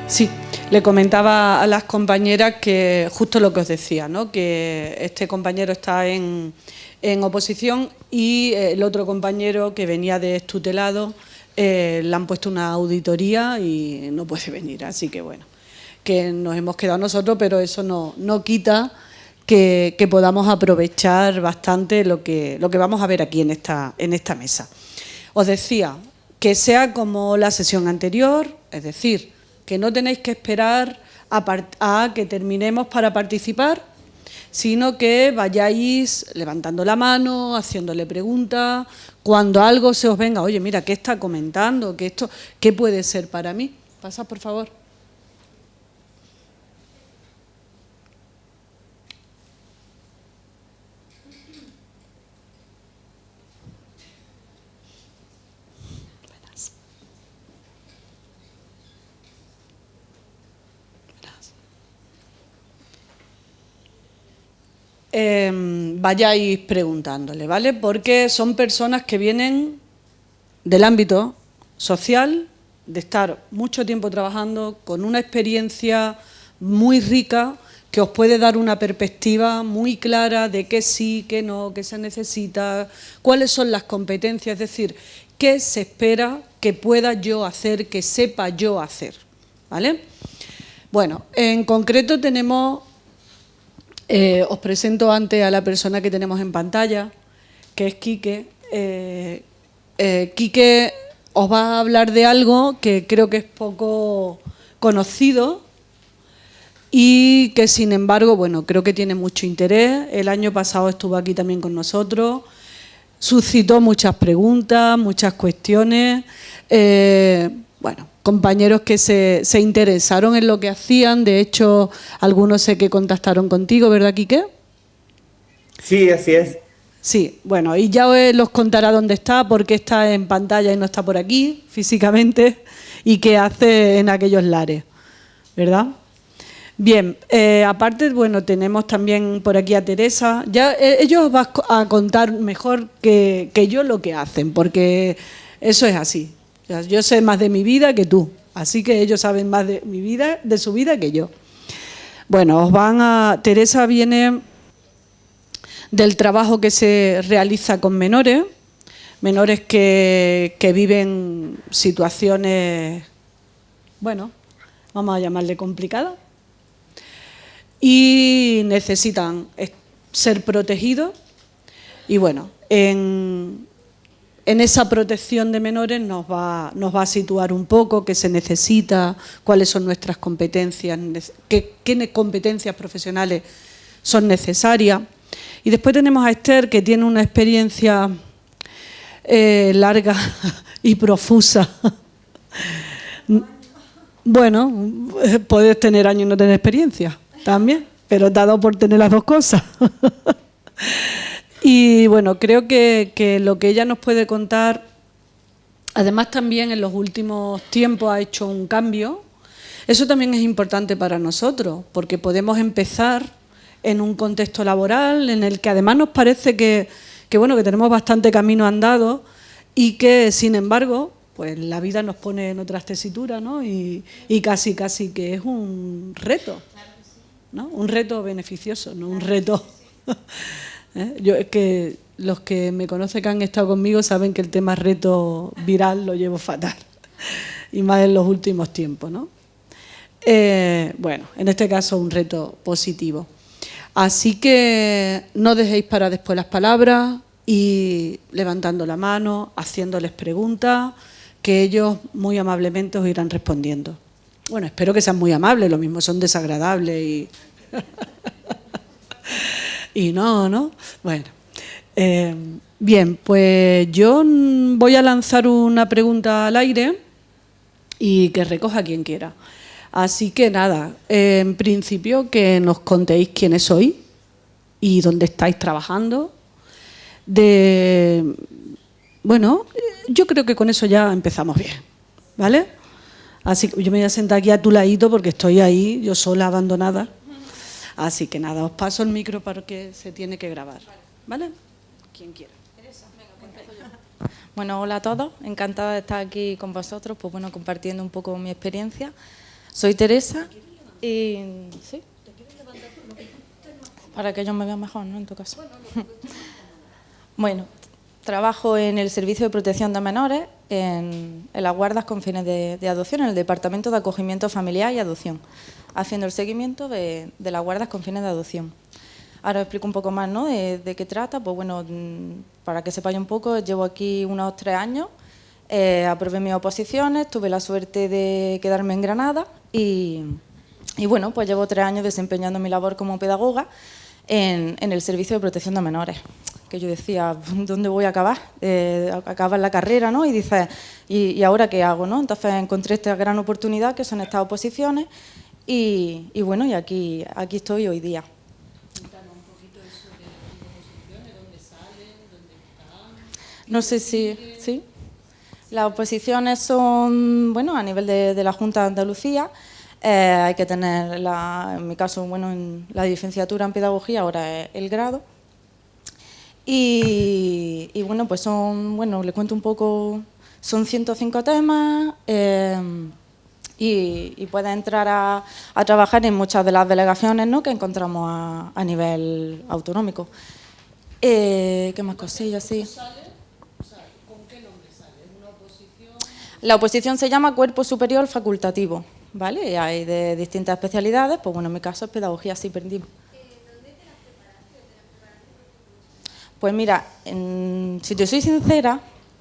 Sí, le comentaba a las compañeras que justo lo que os decía, ¿no? Que este compañero está en oposición y el otro compañero que venía de extutelado le han puesto una auditoría y no puede venir. Así que bueno, que nos hemos quedado nosotros, pero eso no quita que podamos aprovechar bastante lo que vamos a ver aquí en esta mesa. Os decía que sea como la sesión anterior, es decir, que no tenéis que esperar a que terminemos para participar, sino que vayáis levantando la mano, haciéndole preguntas, cuando algo se os venga, oye, mira, ¿qué está comentando? ¿Qué puede ser para mí? Pasad, por favor. Vayáis preguntándole, ¿vale? Porque son personas que vienen del ámbito social, de estar mucho tiempo trabajando, con una experiencia muy rica que os puede dar una perspectiva muy clara de qué sí, qué no, qué se necesita, cuáles son las competencias, es decir, qué se espera que pueda yo hacer, que sepa yo hacer, ¿vale? Bueno, en concreto tenemos... os presento antes a la persona que tenemos en pantalla, que es Quique. Quique os va a hablar de algo que creo que es poco conocido y que, sin embargo, bueno, creo que tiene mucho interés. El año pasado estuvo aquí también con nosotros, suscitó muchas preguntas, muchas cuestiones. Bueno, compañeros que se interesaron en lo que hacían, de hecho, algunos sé que contactaron contigo, ¿verdad, Quique? Sí, así es. Sí, bueno, y ya los contará dónde está, por qué está en pantalla y no está por aquí físicamente y qué hace en aquellos lares, ¿verdad? Bien, aparte, bueno, tenemos también por aquí a Teresa. Ya ellos os van a contar mejor que yo lo que hacen, porque eso es así. Yo sé más de mi vida que tú, así que ellos saben más de mi vida, de su vida que yo. Bueno, Teresa viene del trabajo que se realiza con menores que viven situaciones, bueno, vamos a llamarle complicadas, y necesitan ser protegidos. Y bueno, en esa protección de menores nos va a situar un poco qué se necesita, cuáles son nuestras competencias, qué competencias profesionales son necesarias. Y después tenemos a Esther, que tiene una experiencia larga y profusa. Bueno, puedes tener años y no tener experiencia también, pero te ha dado por tener las dos cosas. Y bueno, creo que lo que ella nos puede contar, además también en los últimos tiempos ha hecho un cambio. Eso también es importante para nosotros, porque podemos empezar en un contexto laboral en el que además nos parece que tenemos bastante camino andado y que, sin embargo, pues la vida nos pone en otras tesituras, ¿no? Y casi que es un reto, ¿no? Un reto beneficioso, no un reto... Yo es que los que me conocen, que han estado conmigo, saben que el tema reto viral lo llevo fatal, y más en los últimos tiempos, ¿no? Bueno, en este caso un reto positivo. Así que no dejéis para después las palabras y levantando la mano, haciéndoles preguntas, que ellos muy amablemente os irán respondiendo. Bueno, espero que sean muy amables, lo mismo son desagradables y... y no. Bueno, bien, pues yo voy a lanzar una pregunta al aire y que recoja quien quiera. Así que nada, en principio que nos contéis quiénes sois y dónde estáis trabajando. Bueno, yo creo que con eso ya empezamos bien, ¿vale? Así que yo me voy a sentar aquí a tu ladito porque estoy ahí, yo sola, abandonada. Así que nada, os paso el micro para que se tiene que grabar, ¿vale? Quien quiera. Bueno, hola a todos, encantada de estar aquí con vosotros, pues bueno, compartiendo un poco mi experiencia. Soy Teresa y... ¿Sí? Para que ellos me vean mejor, ¿no? En tu caso. Bueno, trabajo en el Servicio de Protección de Menores, en las guardas con fines de adopción, en el Departamento de Acogimiento Familiar y Adopción, haciendo el seguimiento de las guardas con fines de adopción. Ahora os explico un poco más, ¿no?, de qué trata. Pues bueno, para que sepáis un poco, llevo aquí unos 3 años, aprobé mis oposiciones, tuve la suerte de quedarme en Granada y bueno, pues llevo 3 años desempeñando mi labor como pedagoga en el Servicio de Protección de Menores. Que yo decía, ¿dónde voy a acabar? Acabas la carrera, ¿no? Y dices, ¿y ahora qué hago, no? Entonces encontré esta gran oportunidad que son estas oposiciones y bueno, y aquí estoy hoy día. No sé si... ¿sí? Las oposiciones son, bueno, a nivel de la Junta de Andalucía. Hay que tener, en mi caso, bueno, en la licenciatura en Pedagogía, ahora es el grado. Y bueno, pues son, bueno, le cuento un poco, son 105 temas y puedes entrar a trabajar en muchas de las delegaciones, ¿no?, que encontramos a nivel autonómico. ¿Qué más cosillas? Sí. La oposición se llama Cuerpo Superior Facultativo, ¿vale? Y hay de distintas especialidades, pues bueno, en mi caso es Pedagogía sí perdimos. Pues mira, si te soy sincera,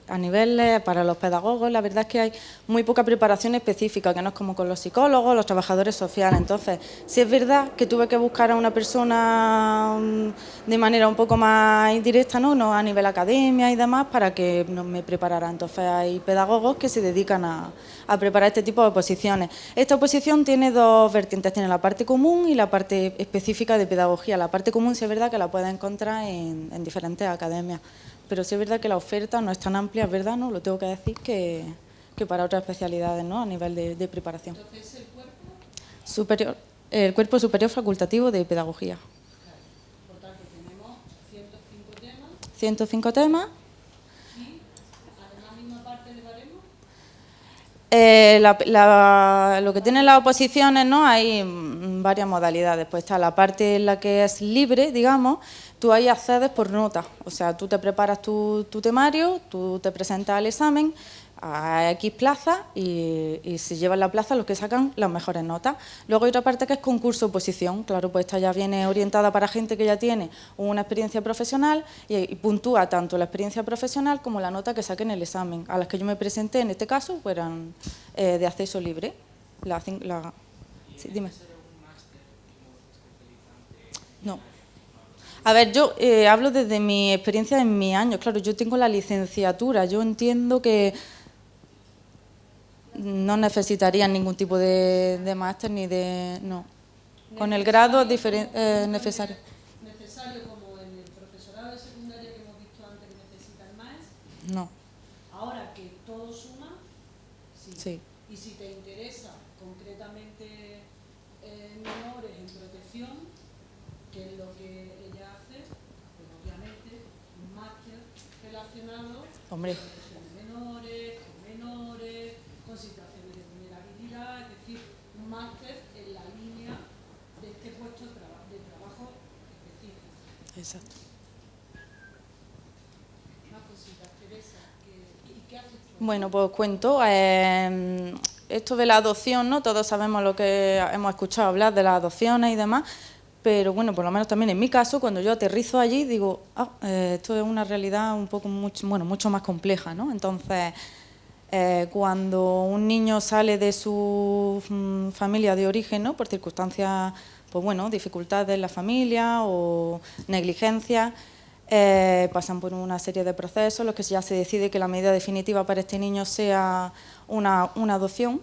a nivel para los pedagogos, la verdad es que hay muy poca preparación específica, que no es como con los psicólogos, los trabajadores sociales. Entonces, sí es verdad que tuve que buscar a una persona de manera un poco más indirecta, no a nivel academia y demás, para que me preparara. Entonces, hay pedagogos que se dedican a preparar este tipo de oposiciones. Esta oposición tiene 2 vertientes, tiene la parte común y la parte específica de pedagogía. La parte común sí es verdad que la puedes encontrar en diferentes academias. Pero sí es verdad que la oferta no es tan amplia, es verdad, ¿no? Lo tengo que decir, que para otras especialidades, ¿no?, a nivel de preparación. Entonces, ¿el cuerpo? Superior, el Cuerpo Superior Facultativo de Pedagogía. Por tanto, tenemos 105 temas. 105 temas. ¿Y a la misma parte le daremos? Lo que tienen las oposiciones, ¿no?, hay varias modalidades. Pues está la parte en la que es libre, digamos. Tú ahí accedes por nota, o sea, tú te preparas tu temario, tú te presentas al examen a X plazas y se llevan la plaza los que sacan las mejores notas. Luego hay otra parte que es concurso-oposición, claro, pues esta ya viene orientada para gente que ya tiene una experiencia profesional y puntúa tanto la experiencia profesional como la nota que saque en el examen. A las que yo me presenté en este caso pues eran de acceso libre. Sí, dime. No. A ver, yo hablo desde mi experiencia en mis años. Claro, yo tengo la licenciatura. Yo entiendo que no necesitaría ningún tipo de máster ni de... No. Con el grado necesario. ¿Necesario como en el profesorado de secundaria que hemos visto antes que necesitan más? No. Ahora que todo suma, sí. Sí. Y si te interesa concretamente menores en protección, que es lo que ella hace, pues obviamente un máster relacionado con protección de menores, con situaciones de vulnerabilidad, es decir, un máster en la línea de este puesto de trabajo específico. Exacto. Una cosita, Teresa, ¿y qué haces tú? Bueno, pues cuento. Esto de la adopción, ¿no? Todos sabemos lo que hemos escuchado hablar de las adopciones y demás. Pero bueno, por lo menos también en mi caso, cuando yo aterrizo allí, digo, esto es una realidad un poco mucho más compleja, ¿no? Entonces, cuando un niño sale de su familia de origen, ¿no?, por circunstancias, pues bueno, dificultades en la familia o negligencia, pasan por una serie de procesos en los que ya se decide que la medida definitiva para este niño sea una adopción.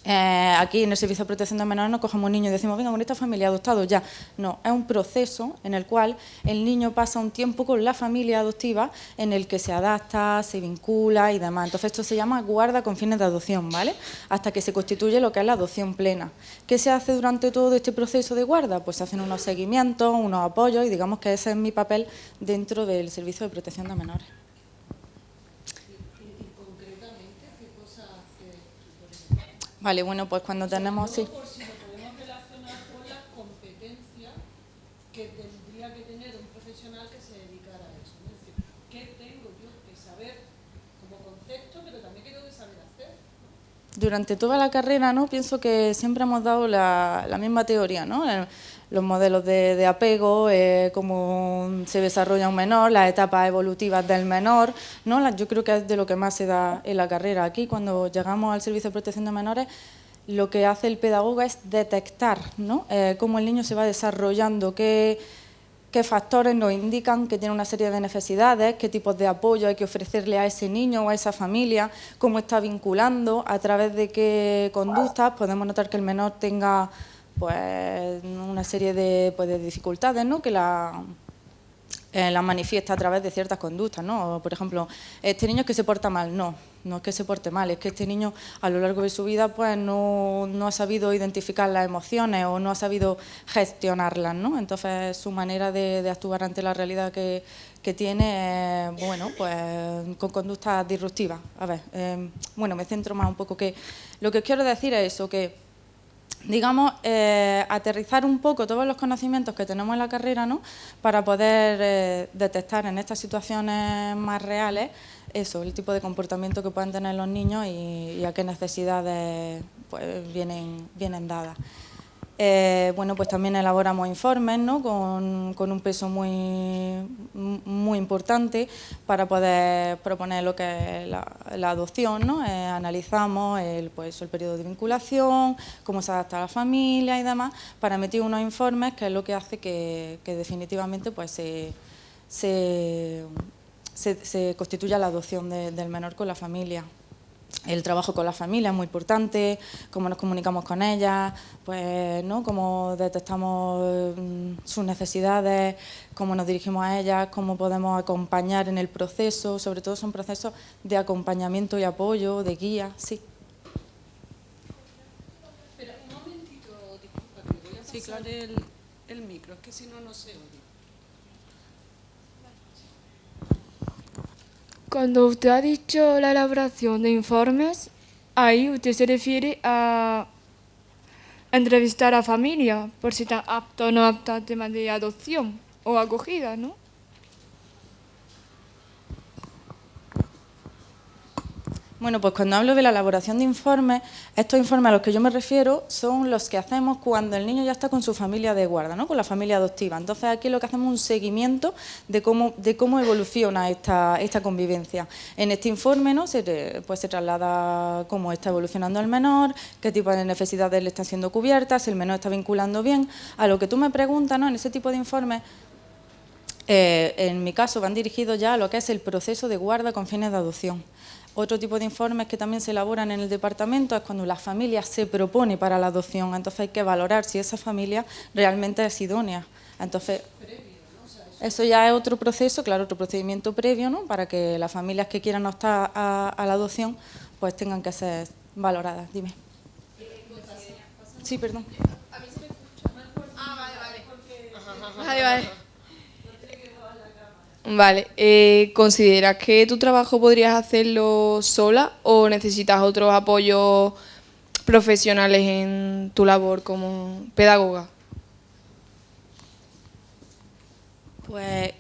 Aquí en el Servicio de Protección de Menores no cogemos un niño y decimos, venga, con esta familia adoptado ya. No, es un proceso en el cual el niño pasa un tiempo con la familia adoptiva en el que se adapta, se vincula y demás. Entonces esto se llama guarda con fines de adopción, ¿vale? Hasta que se constituye lo que es la adopción plena. ¿Qué se hace durante todo este proceso de guarda? Pues se hacen unos seguimientos, unos apoyos y digamos que ese es mi papel dentro del Servicio de Protección de Menores. Vale, bueno, pues cuando tenemos... Sí. Por si lo podemos relacionar con las competencias que tendría que tener un profesional que se dedicara a eso, ¿no? Es decir, ¿qué tengo yo que saber como concepto, pero también qué tengo que saber hacer? Durante toda la carrera, ¿no? Pienso que siempre hemos dado la misma teoría, ¿no? Los modelos de apego, cómo se desarrolla un menor, las etapas evolutivas del menor, ¿no? Yo creo que es de lo que más se da en la carrera. Aquí, cuando llegamos al Servicio de Protección de Menores, lo que hace el pedagogo es detectar, ¿no? Cómo el niño se va desarrollando, qué factores nos indican que tiene una serie de necesidades, qué tipos de apoyo hay que ofrecerle a ese niño o a esa familia, cómo está vinculando, a través de qué conductas. Podemos notar que el menor tenga pues una serie de dificultades, ¿no? Que las manifiesta a través de ciertas conductas, ¿no? Por ejemplo, este niño es que se porta mal. No es que se porte mal, es que este niño a lo largo de su vida pues no ha sabido identificar las emociones o no ha sabido gestionarlas, ¿no? Entonces su manera de actuar ante la realidad que tiene, bueno, pues con conductas disruptivas. A ver, bueno, me centro más un poco que lo que quiero decir es eso, que digamos, aterrizar un poco todos los conocimientos que tenemos en la carrera, ¿no? Para poder detectar en estas situaciones más reales eso, el tipo de comportamiento que pueden tener los niños y a qué necesidades pues, vienen dadas. Bueno, pues también elaboramos informes, ¿no? con un peso muy importante para poder proponer lo que es la adopción, ¿no? Analizamos el periodo de vinculación, cómo se adapta a la familia y demás, para emitir unos informes que es lo que hace que definitivamente pues, se constituya la adopción del menor con la familia. El trabajo con la familia es muy importante, cómo nos comunicamos con ellas, pues, ¿no? Cómo detectamos sus necesidades, cómo nos dirigimos a ellas, cómo podemos acompañar en el proceso. Sobre todo son procesos de acompañamiento y apoyo, de guía, sí. Espera, un momentito, disculpa, que voy a pasar el micro, es que si no, no se oye. Cuando usted ha dicho la elaboración de informes, ahí usted se refiere a entrevistar a familia por si está apto o no apto al tema de adopción o acogida, ¿no? Bueno, pues cuando hablo de la elaboración de informes, estos informes a los que yo me refiero son los que hacemos cuando el niño ya está con su familia de guarda, ¿no? Con la familia adoptiva. Entonces aquí lo que hacemos es un seguimiento de cómo evoluciona esta convivencia. En este informe, ¿no? se traslada cómo está evolucionando el menor, qué tipo de necesidades le están siendo cubiertas, si el menor está vinculando bien. A lo que tú me preguntas, ¿no? En ese tipo de informes, en mi caso van dirigidos ya a lo que es el proceso de guarda con fines de adopción. Otro tipo de informes que también se elaboran en el departamento es cuando la familia se propone para la adopción. Entonces hay que valorar si esa familia realmente es idónea. Entonces, eso ya es otro proceso, claro, otro procedimiento previo, ¿no? Para que las familias que quieran optar a la adopción pues tengan que ser valoradas. Dime. Sí, perdón. A mí se me escucha. Vale. Vale, ¿consideras que tu trabajo podrías hacerlo sola o necesitas otros apoyos profesionales en tu labor como pedagoga? Pues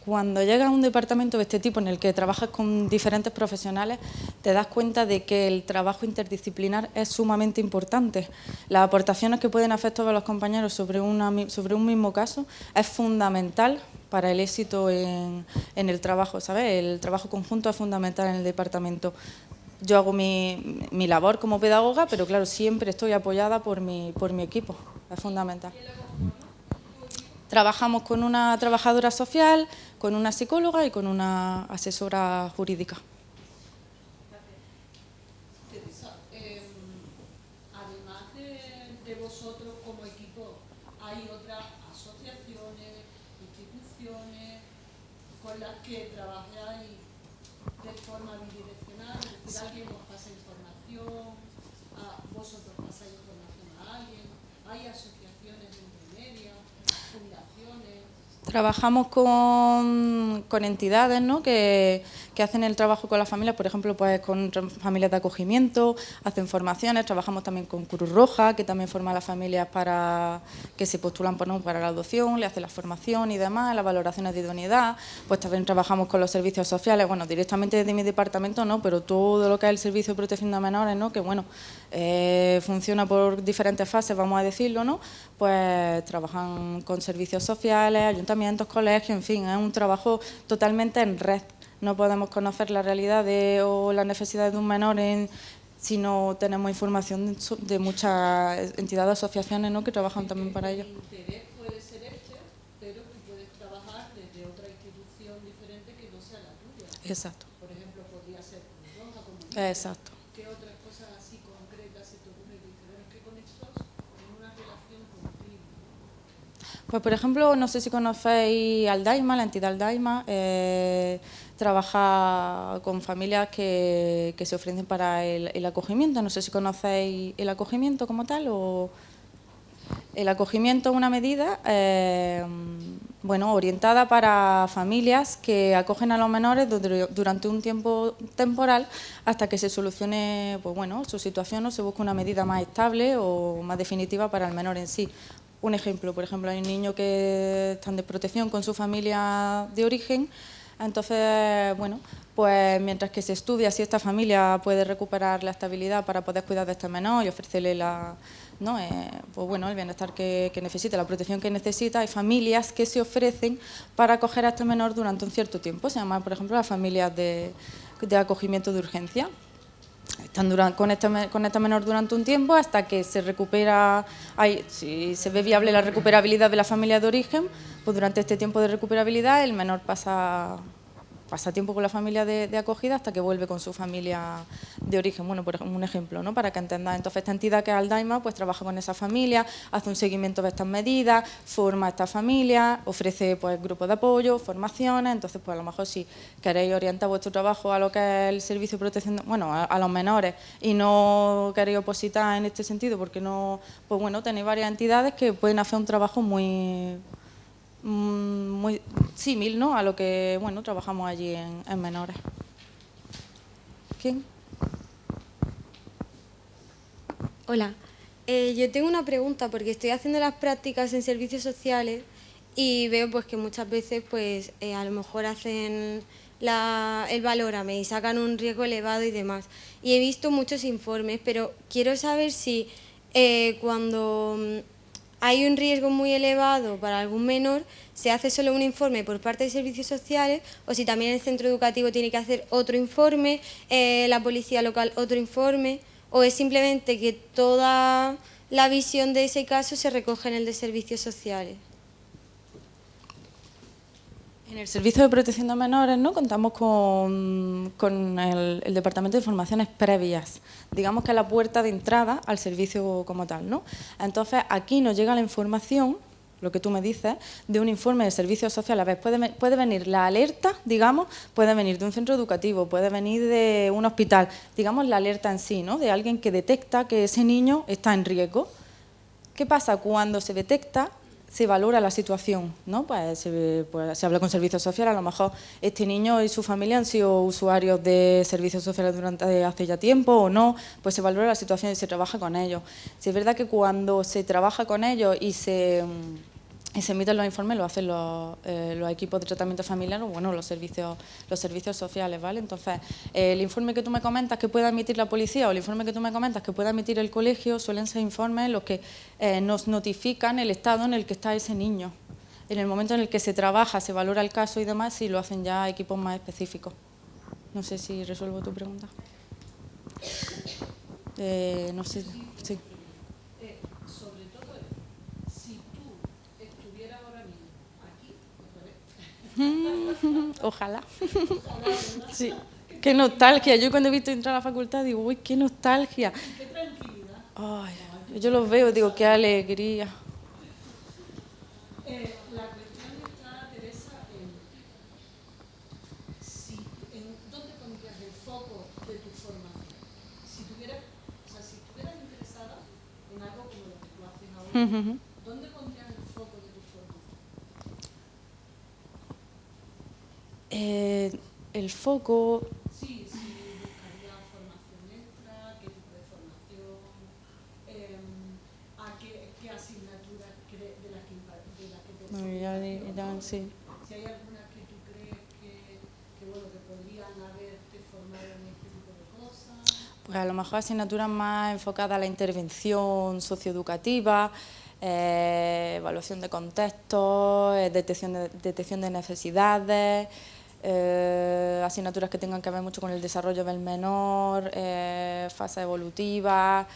cuando llegas a un departamento de este tipo en el que trabajas con diferentes profesionales, te das cuenta de que el trabajo interdisciplinar es sumamente importante. Las aportaciones que pueden hacer todos los compañeros sobre un mismo caso es fundamental para el éxito en el trabajo, ¿sabes? El trabajo conjunto es fundamental en el departamento. Yo hago mi labor como pedagoga, pero claro, siempre estoy apoyada por mi equipo, es fundamental. Trabajamos con una trabajadora social, con una psicóloga y con una asesora jurídica. Teresa, además de vosotros como equipo, ¿hay otras asociaciones, instituciones con las que trabajáis de forma bidireccional? Es decir, alguien os pasa información, vosotros pasáis información a alguien, ¿hay asociaciones entre medias, fundaciones? Trabajamos con entidades, ¿no?, que hacen el trabajo con las familias, por ejemplo, pues con familias de acogimiento, hacen formaciones, trabajamos también con Cruz Roja, que también forma a las familias para que se postulan pues, ¿no?, para la adopción, le hace la formación y demás, las valoraciones de idoneidad, pues también trabajamos con los servicios sociales, bueno, directamente desde mi departamento no, pero todo lo que es el servicio de protección de menores, ¿no?, que bueno, funciona por diferentes fases, vamos a decirlo, ¿no?, pues trabajan con servicios sociales, ayuntamientos, colegios, en fin, es un trabajo totalmente en red. No podemos conocer la realidad o las necesidades de un menor si no tenemos información de muchas entidades, asociaciones, ¿no?, que trabajan también para ello. El interés puede ser este, pero tú puedes trabajar desde otra institución diferente que no sea la tuya. Exacto. Por ejemplo, podría ser Cruz Roja, como Exacto. ¿Qué otras cosas así concretas se te ocurren que dices, bueno, es que con estos en una relación continua? Pues, por ejemplo, no sé si conocéis Aldaima, la entidad Aldaima, trabaja con familias que se ofrecen para el acogimiento. No sé si conocéis el acogimiento como tal o... El acogimiento es una medida bueno, orientada para familias que acogen a los menores durante un tiempo temporal hasta que se solucione pues, bueno, su situación o se busque una medida más estable o más definitiva para el menor en sí. Un ejemplo, por ejemplo, hay un niño que está de protección con su familia de origen, entonces, bueno, pues mientras que se estudia si esta familia puede recuperar la estabilidad para poder cuidar de este menor y ofrecerle ¿no? Pues bueno, el bienestar que necesita, la protección que necesita, hay familias que se ofrecen para acoger a este menor durante un cierto tiempo, se llaman, por ejemplo, las familias de acogimiento de urgencia. Están con este menor durante un tiempo hasta que se recupera, si se ve viable la recuperabilidad de la familia de origen, pues durante este tiempo de recuperabilidad el menor pasa tiempo con la familia de acogida hasta que vuelve con su familia de origen. Bueno, por ejemplo, un ejemplo, ¿no?, para que entendáis. Entonces, esta entidad que es Aldaima, pues trabaja con esa familia, hace un seguimiento de estas medidas, forma a esta familia, ofrece pues grupos de apoyo, formaciones. Entonces, pues a lo mejor si queréis orientar vuestro trabajo a lo que es el servicio de protección, bueno, a los menores y no queréis opositar en este sentido porque no, pues bueno, tenéis varias entidades que pueden hacer un trabajo muy símil, ¿no?, a lo que bueno trabajamos allí en menores. ¿Quién? Hola, yo tengo una pregunta porque estoy haciendo las prácticas en servicios sociales y veo pues que muchas veces pues a lo mejor hacen el valórame y sacan un riesgo elevado y demás. Y he visto muchos informes, pero quiero saber si cuando hay un riesgo muy elevado para algún menor, se hace solo un informe por parte de servicios sociales o si también el centro educativo tiene que hacer otro informe, la policía local otro informe, o es simplemente que toda la visión de ese caso se recoge en el de servicios sociales. En el Servicio de Protección de Menores, ¿no?, contamos con el Departamento de Informaciones Previas, digamos que es la puerta de entrada al servicio como tal, ¿no? Entonces, aquí nos llega la información, lo que tú me dices, de un informe de servicios sociales. A ver, puede venir la alerta, digamos, puede venir de un centro educativo, puede venir de un hospital, digamos la alerta en sí, ¿no?, de alguien que detecta que ese niño está en riesgo. ¿Qué pasa? Cuando se detecta, se valora la situación, ¿no? Pues se habla con servicios sociales, a lo mejor este niño y su familia han sido usuarios de servicios sociales durante hace ya tiempo o no, pues se valora la situación y se trabaja con ellos. Si es verdad que cuando se trabaja con ellos y se emiten los informes, lo hacen los equipos de tratamiento familiar o bueno, los servicios sociales, ¿vale? Entonces, el informe que tú me comentas que pueda emitir la policía o el informe que tú me comentas que pueda emitir el colegio suelen ser informes en los que nos notifican el estado en el que está ese niño. En el momento en el que se trabaja, se valora el caso y demás, sí lo hacen ya equipos más específicos. No sé si resuelvo tu pregunta. No sé, sí. Sobre todo, si tú estuvieras ahora mismo aquí, Ojalá. Sí. Qué nostalgia. Yo cuando he visto entrar a la facultad digo, uy, qué nostalgia. qué tranquilidad. Ay, yo los veo, digo, qué alegría. La cuestión está, Teresa, en dónde pondrías el foco de tu formación. Si estuvieras interesada en algo como lo que tú haces ahora, ¿dónde pondrías el foco de tu formación? El foco... Sí, sí, buscaría formación extra, qué tipo de formación, a qué asignaturas de las que te Sí. Si hay algunas que tú crees bueno, que podrían haberte formado en este tipo de cosas. Pues a lo mejor asignaturas más enfocadas a la intervención socioeducativa, evaluación de contextos, detección de necesidades, asignaturas que tengan que ver mucho con el desarrollo del menor, fase evolutiva.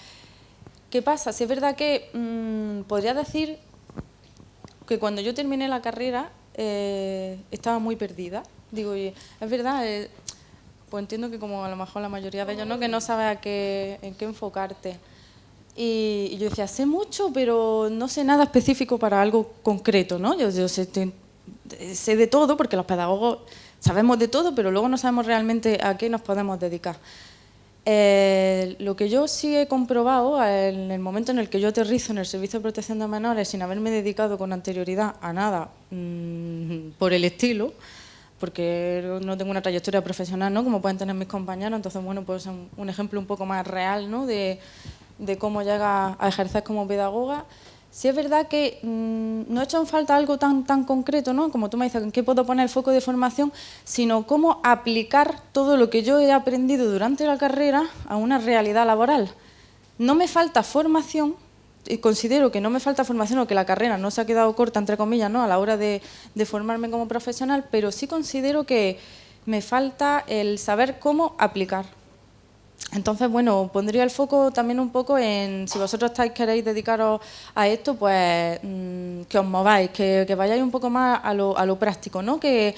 ¿Qué pasa? Si es verdad que podría decir que cuando yo terminé la carrera estaba muy perdida. Digo, y es verdad, pues entiendo que como a lo mejor la mayoría de ellos, ¿no? Que no sabes en qué enfocarte. Y yo decía, sé mucho, pero no sé nada específico para algo concreto, ¿no? Yo sé de todo, porque los pedagogos sabemos de todo, pero luego no sabemos realmente a qué nos podemos dedicar. Lo que yo sí he comprobado en el momento en el que yo aterrizo en el Servicio de Protección de Menores sin haberme dedicado con anterioridad a nada por el estilo, porque no tengo una trayectoria profesional, ¿no? Como pueden tener mis compañeros, entonces bueno, pues un ejemplo un poco más real, ¿no? de cómo llega a ejercer como pedagoga. Sí es verdad que no he hecho en falta algo tan concreto, ¿no? Como tú me dices, ¿en qué puedo poner el foco de formación? Sino cómo aplicar todo lo que yo he aprendido durante la carrera a una realidad laboral. No me falta formación, y considero que no me falta formación o que la carrera no se ha quedado corta, entre comillas, ¿no? A la hora de formarme como profesional, pero sí considero que me falta el saber cómo aplicar. Entonces, bueno, pondría el foco también un poco en, si vosotros queréis dedicaros a esto, pues que os mováis, que vayáis un poco más a lo práctico, ¿no? Que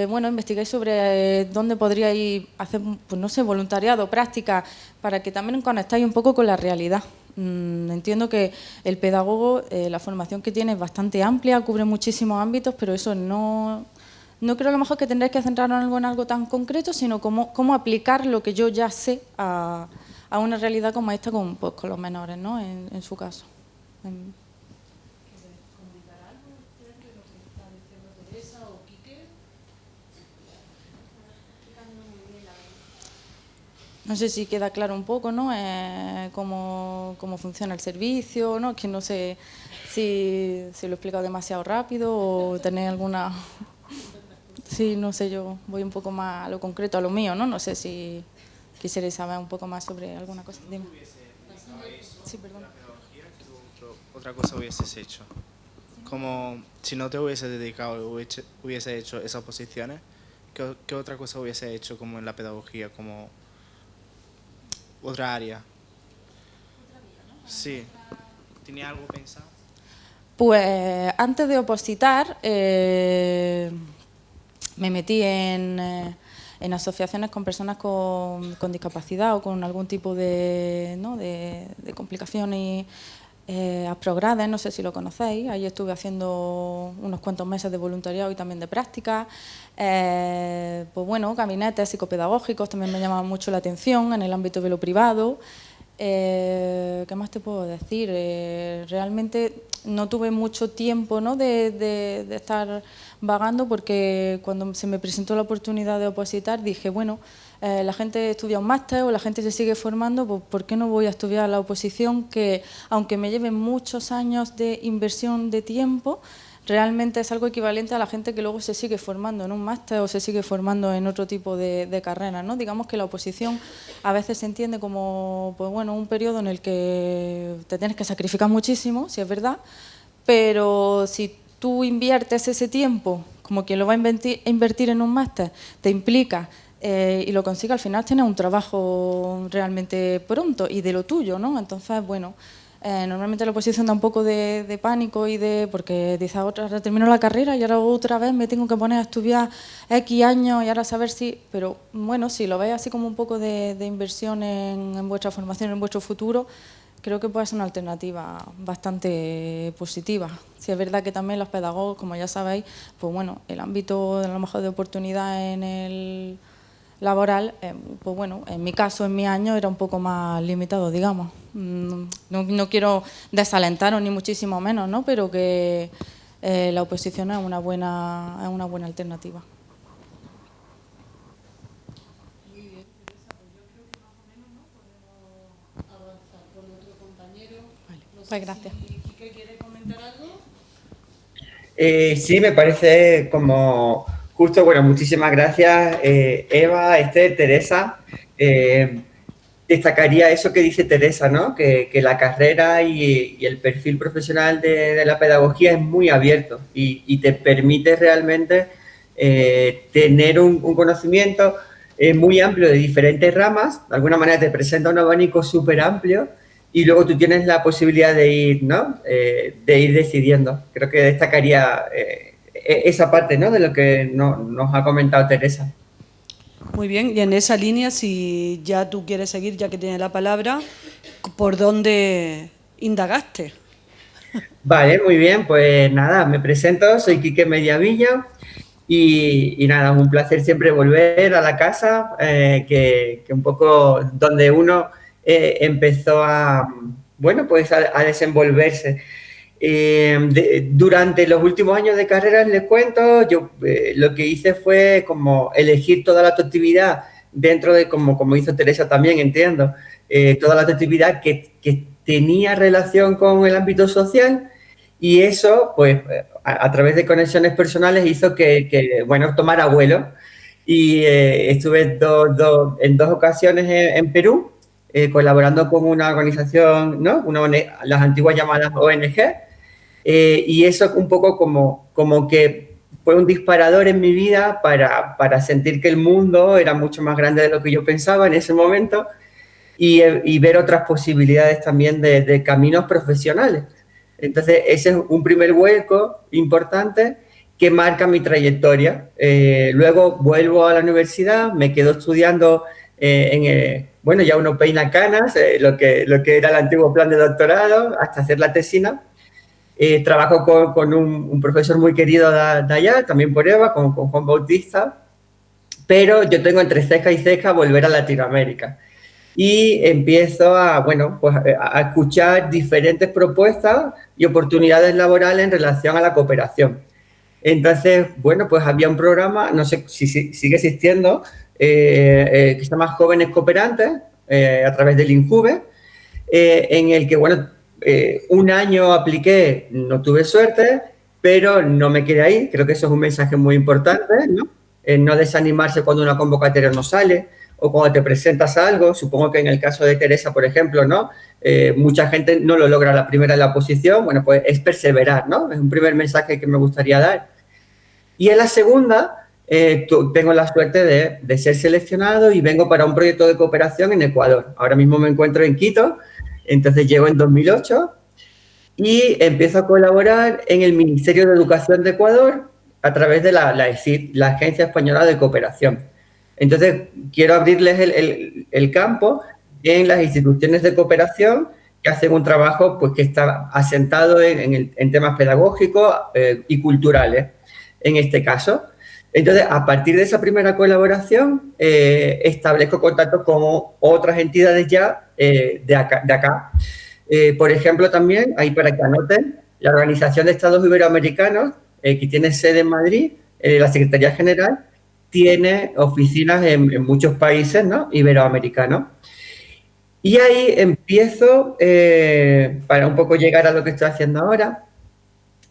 bueno, investiguéis sobre dónde podríais hacer, pues no sé, voluntariado, práctica, para que también conectáis un poco con la realidad. Entiendo que el pedagogo, la formación que tiene es bastante amplia, cubre muchísimos ámbitos, pero eso no creo a lo mejor que tendréis que centraros en algo tan concreto, sino cómo aplicar lo que yo ya sé a una realidad como esta con los menores, ¿no? En su caso. No sé si queda claro un poco, ¿no? Cómo funciona el servicio, ¿no? Que no sé si lo he explicado demasiado rápido o tenéis alguna... Sí, no sé, yo voy un poco más a lo concreto, a lo mío, ¿no? No sé si quisierais saber un poco más sobre alguna cosa. Dime. Sí, perdón. Otra cosa hubieses hecho. Como si no te hubieses dedicado, hubiese hecho esas posiciones, ¿qué otra cosa hubiese hecho como en la pedagogía, como otra área? Sí. ¿Tenía algo pensado? Pues antes de opositar, me metí en asociaciones con personas con discapacidad o con algún tipo de complicación y Asprogrades, no sé si lo conocéis. Ahí estuve haciendo unos cuantos meses de voluntariado y también de práctica. Pues bueno, gabinetes psicopedagógicos también me llamaban mucho la atención en el ámbito de lo privado. ¿Qué más te puedo decir? Realmente no tuve mucho tiempo, ¿no? de estar vagando, porque cuando se me presentó la oportunidad de opositar dije, bueno, la gente estudia un máster o la gente se sigue formando, pues ¿por qué no voy a estudiar la oposición? Que aunque me lleve muchos años de inversión de tiempo, realmente es algo equivalente a la gente que luego se sigue formando en un máster o se sigue formando en otro tipo de carrera, ¿no? Digamos que la oposición a veces se entiende como, pues bueno, un periodo en el que te tienes que sacrificar muchísimo, si es verdad, pero si tú inviertes ese tiempo como quien lo va a invertir en un máster, te implica y lo consigue, al final tienes un trabajo realmente pronto y de lo tuyo, ¿no? Entonces, bueno, normalmente la oposición da un poco de pánico porque dices, ahora termino la carrera y ahora otra vez me tengo que poner a estudiar X años y ahora saber si... Pero bueno, si lo veis así como un poco de inversión en vuestra formación, en vuestro futuro, creo que puede ser una alternativa bastante positiva. Si es verdad que también los pedagogos, como ya sabéis, pues bueno, el ámbito a lo mejor de oportunidad en el laboral, pues bueno, en mi caso, en mi año, era un poco más limitado, digamos. No quiero desalentaros ni muchísimo menos, ¿no? Pero que la oposición es una buena alternativa. Pues gracias. ¿Quique quiere comentar algo? Sí, me parece como justo, bueno, muchísimas gracias, Eva, Esther, Teresa. Destacaría eso que dice Teresa, ¿no? Que la carrera y el perfil profesional de la pedagogía es muy abierto y te permite realmente tener un conocimiento muy amplio de diferentes ramas. De alguna manera te presenta un abanico súper amplio y luego tú tienes la posibilidad de ir, ¿no? De ir decidiendo. Creo que destacaría esa parte, ¿no? De lo que nos ha comentado Teresa. Muy bien, y en esa línea, si ya tú quieres seguir, ya que tienes la palabra, ¿por dónde indagaste? Vale, muy bien, pues nada, me presento, soy Quique Mediavilla y nada, un placer siempre volver a la casa, que un poco donde uno empezó a, bueno, pues a desenvolverse. Durante los últimos años de carrera, les cuento, yo lo que hice fue como elegir toda la actividad dentro de, como hizo Teresa también, entiendo, toda la actividad que tenía relación con el ámbito social y eso, pues, a través de conexiones personales hizo bueno, tomara vuelo y estuve en dos ocasiones en Perú, colaborando con una organización, ¿no? Las antiguas llamadas ONG, y eso un poco como que fue un disparador en mi vida para sentir que el mundo era mucho más grande de lo que yo pensaba en ese momento y ver otras posibilidades también de caminos profesionales. Entonces, ese es un primer vuelco importante que marca mi trayectoria. Luego vuelvo a la universidad, me quedo estudiando bueno, ya uno peina canas, lo que era el antiguo plan de doctorado, hasta hacer la tesina. Trabajo con un profesor muy querido de allá, también por Eva, con Juan Bautista, pero yo tengo entre ceja y ceja volver a Latinoamérica. Y empiezo bueno, pues a escuchar diferentes propuestas y oportunidades laborales en relación a la cooperación. Entonces, bueno, pues había un programa, no sé si sigue existiendo, que se llama Jóvenes Cooperantes, a través del INJUVE, en el que, bueno, un año apliqué, no tuve suerte, pero no me quedé ahí. Creo que eso es un mensaje muy importante, ¿no? No desanimarse cuando una convocatoria no sale o cuando te presentas a algo. Supongo que en el caso de Teresa, por ejemplo, ¿no? Mucha gente no lo logra a la primera en la posición. Bueno, pues es perseverar, ¿no? Es un primer mensaje que me gustaría dar. Y en la segunda, tengo la suerte de ser seleccionado y vengo para un proyecto de cooperación en Ecuador. Ahora mismo me encuentro en Quito. Entonces llego en 2008 y empiezo a colaborar en el Ministerio de Educación de Ecuador a través de la ESID, la Agencia Española de Cooperación. Entonces, quiero abrirles el campo en las instituciones de cooperación que hacen un trabajo pues, que está asentado en temas pedagógicos y culturales, en este caso. Entonces, a partir de esa primera colaboración, establezco contacto con otras entidades ya de acá. Por ejemplo, también, ahí para que anoten, la Organización de Estados Iberoamericanos, que tiene sede en Madrid, la Secretaría General, tiene oficinas en muchos países, ¿no? Iberoamericanos. Y ahí empiezo, para un poco llegar a lo que estoy haciendo ahora,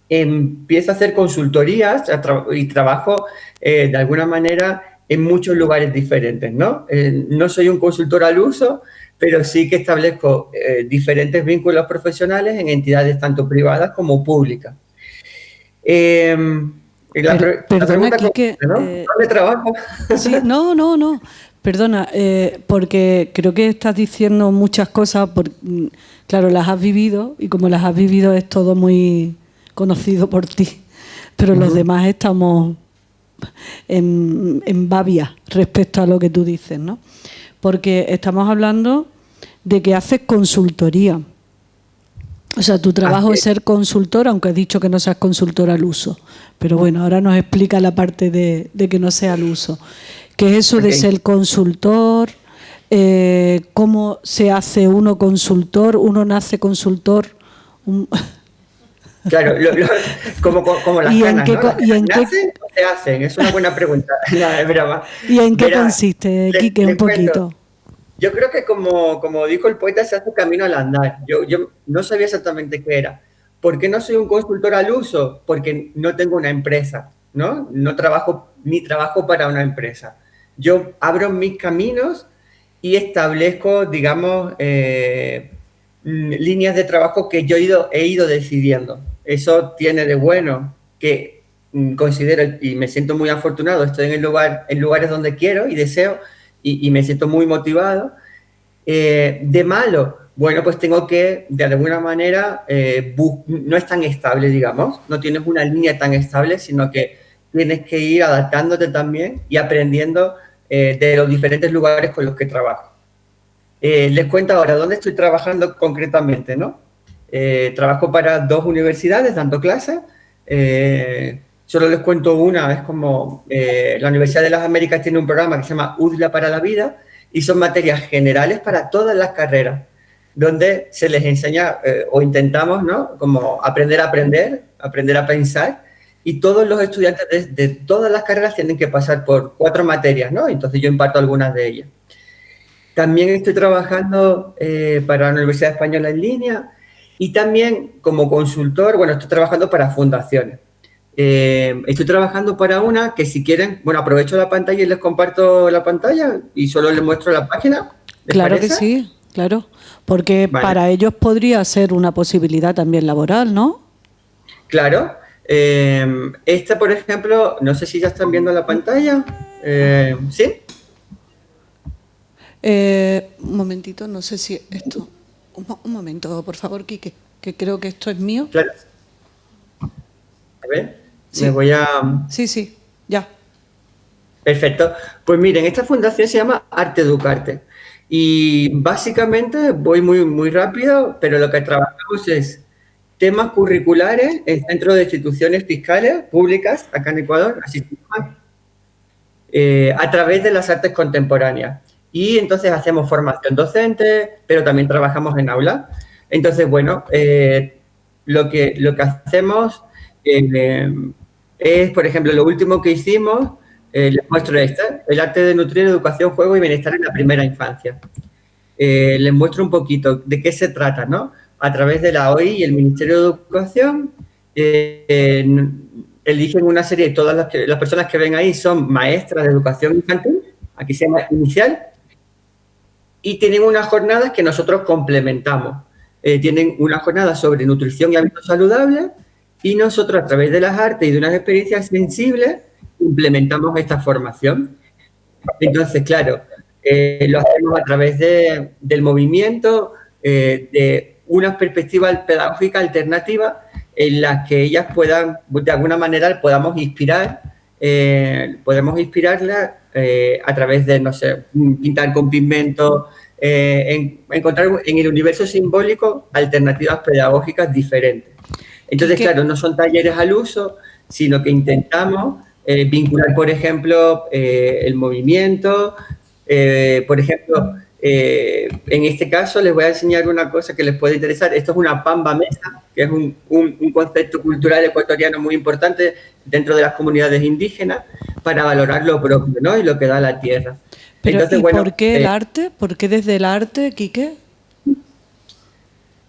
empiezo a hacer consultorías y trabajo de alguna manera en muchos lugares diferentes, ¿no? No soy un consultor al uso, pero sí que establezco diferentes vínculos profesionales en entidades tanto privadas como públicas. Perdona, Quique, ¿no? ¿Dónde trabajo? Sí, no. Perdona, porque creo que estás diciendo muchas cosas, claro, las has vivido y como las has vivido es todo muy conocido por ti, pero los demás estamos en babia respecto a lo que tú dices, ¿no? Porque estamos hablando de que haces consultoría. O sea, tu trabajo es ser consultor, aunque has dicho que no seas consultor al uso. Pero bueno, ahora nos explica la parte de que no sea al uso. ¿Qué es eso de ser consultor? ¿Cómo se hace uno consultor? ¿Uno nace consultor? Claro, como las canas, ¿no? ¿Nacen o se hacen? Es una buena pregunta. No, es broma. ¿Y en qué consiste, Quique, un poquito? Yo creo que como dijo el poeta, se hace camino al andar. Yo no sabía exactamente qué era. ¿Por qué no soy un consultor al uso? Porque no tengo una empresa, ¿no? No trabajo, ni trabajo para una empresa. Yo abro mis caminos y establezco, digamos, líneas de trabajo que yo he ido decidiendo. Eso tiene de bueno que considero, y me siento muy afortunado, estoy en lugares donde quiero y deseo, y me siento muy motivado. De malo, bueno, pues tengo que, de alguna manera, no es tan estable, digamos, no tienes una línea tan estable, sino que tienes que ir adaptándote también y aprendiendo de los diferentes lugares con los que trabajo. Les cuento ahora dónde estoy trabajando concretamente, ¿no? Trabajo para 2 universidades dando clases. Solo les cuento una, es como la Universidad de las Américas tiene un programa que se llama UDLA para la vida y son materias generales para todas las carreras, donde se les enseña o intentamos, ¿no? Como aprender a pensar, y todos los estudiantes de todas las carreras tienen que pasar por 4 materias, ¿no? Entonces yo imparto algunas de ellas. También estoy trabajando para la Universidad Española en línea y también como consultor, bueno, estoy trabajando para fundaciones. Estoy trabajando para una que si quieren, bueno, aprovecho la pantalla y les comparto la pantalla y solo les muestro la página. Claro que sí, claro, porque Vale. para ellos podría ser una posibilidad también laboral, ¿no? Claro. Esta, por ejemplo, no sé si ya están viendo la pantalla. ¿Sí? Un momentito, no sé si esto... Un momento, por favor, Quique, que creo que esto es mío. Claro. A ver, Sí. me voy a... Sí, ya. Perfecto. Pues miren, esta fundación se llama Arte Educarte. Y básicamente voy muy rápido, pero lo que trabajamos es temas curriculares en centros de instituciones fiscales públicas acá en Ecuador, así se llaman, a través de las artes contemporáneas. Y entonces hacemos formación docente, pero también trabajamos en aula. Entonces, bueno, lo que hacemos es, por ejemplo, lo último que hicimos, les muestro el arte de nutrir educación, juego y bienestar en la primera infancia. Les muestro un poquito de qué se trata, ¿no? A través de la OI y el Ministerio de Educación, eligen una serie, todas las personas que ven ahí son maestras de educación infantil, aquí se llama inicial, y tienen unas jornadas que nosotros complementamos. Tienen unas jornadas sobre nutrición y hábitos saludables, y nosotros a través de las artes y de unas experiencias sensibles implementamos esta formación. Entonces, claro, lo hacemos a través del movimiento, de una perspectiva pedagógica alternativa en la que ellas puedan, de alguna manera, podemos inspirarlas a través de, no sé, pintar con pigmento, encontrar en el universo simbólico alternativas pedagógicas diferentes. Entonces, claro, no son talleres al uso, sino que intentamos vincular, por ejemplo, el movimiento. Por ejemplo, en este caso les voy a enseñar una cosa que les puede interesar. Esto es una pamba mesa, que es un concepto cultural ecuatoriano muy importante dentro de las comunidades indígenas para valorar lo propio, ¿no? Y lo que da la tierra. Pero, entonces, ¿y bueno, por qué el arte? ¿Por qué desde el arte, Quique?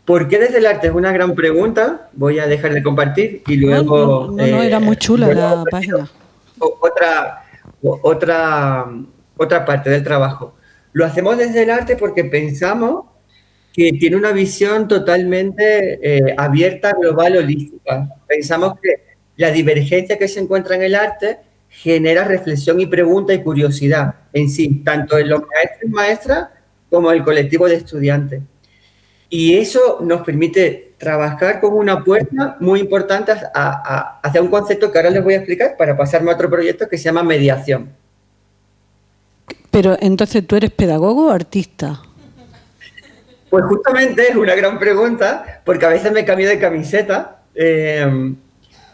¿Por qué desde el arte? Es una gran pregunta. Voy a dejar de compartir y luego... No, era muy chula la página. Otra parte del trabajo. Lo hacemos desde el arte porque pensamos que tiene una visión totalmente abierta, global, holística. Pensamos que la divergencia que se encuentra en el arte genera reflexión y pregunta y curiosidad en sí, tanto en los maestros y maestras como en el colectivo de estudiantes. Y eso nos permite trabajar con una puerta muy importante hacia un concepto que ahora les voy a explicar para pasarme a otro proyecto que se llama mediación. Pero entonces, ¿tú eres pedagogo o artista? Pues justamente es una gran pregunta, porque a veces me cambio de camiseta,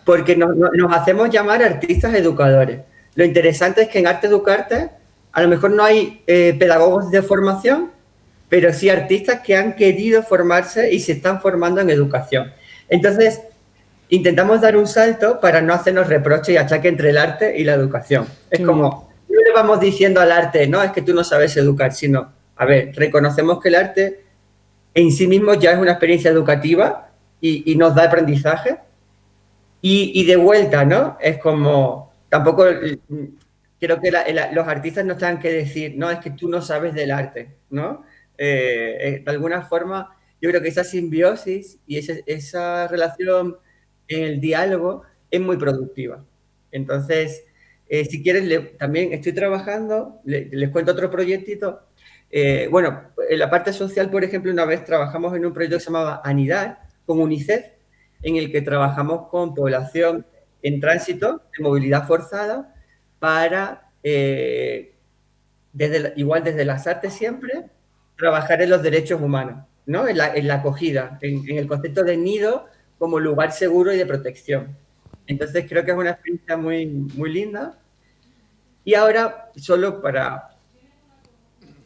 porque nos hacemos llamar artistas educadores. Lo interesante es que en Arte Educarte a lo mejor no hay pedagogos de formación, pero sí artistas que han querido formarse y se están formando en educación. Entonces, intentamos dar un salto para no hacernos reproches y achaque entre el arte y la educación. Es como, no le vamos diciendo al arte, no, es que tú no sabes educar, sino A ver, reconocemos que el arte en sí mismo ya es una experiencia educativa y nos da aprendizaje. Y de vuelta, ¿no? Es como, tampoco creo que los artistas no tengan que decir, no, es que tú no sabes del arte, ¿no? De alguna forma, yo creo que esa simbiosis y esa relación en el diálogo es muy productiva. Entonces, si quieres, también estoy trabajando, les cuento otro proyectito. Bueno, en la parte social, por ejemplo, una vez trabajamos en un proyecto que se llamaba Anidar con UNICEF, en el que trabajamos con población en tránsito de movilidad forzada para, igual desde las artes siempre, trabajar en los derechos humanos, ¿no? En la acogida, en el concepto de nido como lugar seguro y de protección. Entonces creo que es una experiencia muy, muy linda. Y ahora, solo para...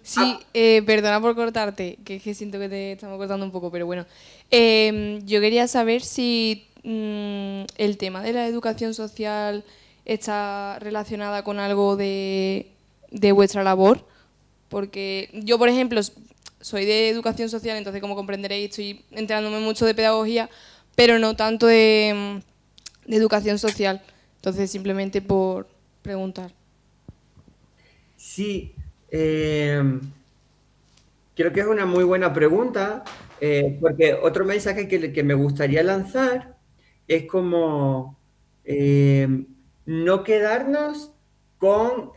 Sí, perdona por cortarte, que es que siento que te estamos cortando un poco, pero bueno. Yo quería saber si el tema de la educación social está relacionada con algo de vuestra labor, porque yo, por ejemplo, soy de educación social, entonces como comprenderéis estoy enterándome mucho de pedagogía, pero no tanto de educación social. Entonces simplemente por preguntar. Sí, creo que es una muy buena pregunta, porque otro mensaje que me gustaría lanzar es como no quedarnos con,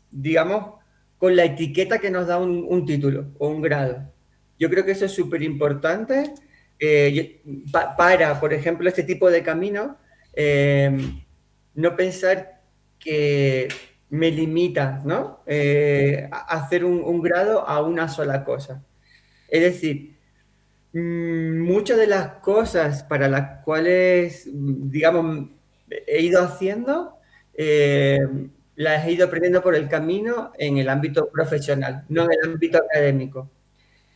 digamos, con la etiqueta que nos da un título o un grado. Yo creo que eso es súper importante para, por ejemplo, este tipo de camino, no pensar que me limita, ¿no? A hacer un grado a una sola cosa. Es decir, muchas de las cosas para las cuales, digamos, he ido haciendo, eh, las he ido aprendiendo por el camino en el ámbito profesional, no en el ámbito académico.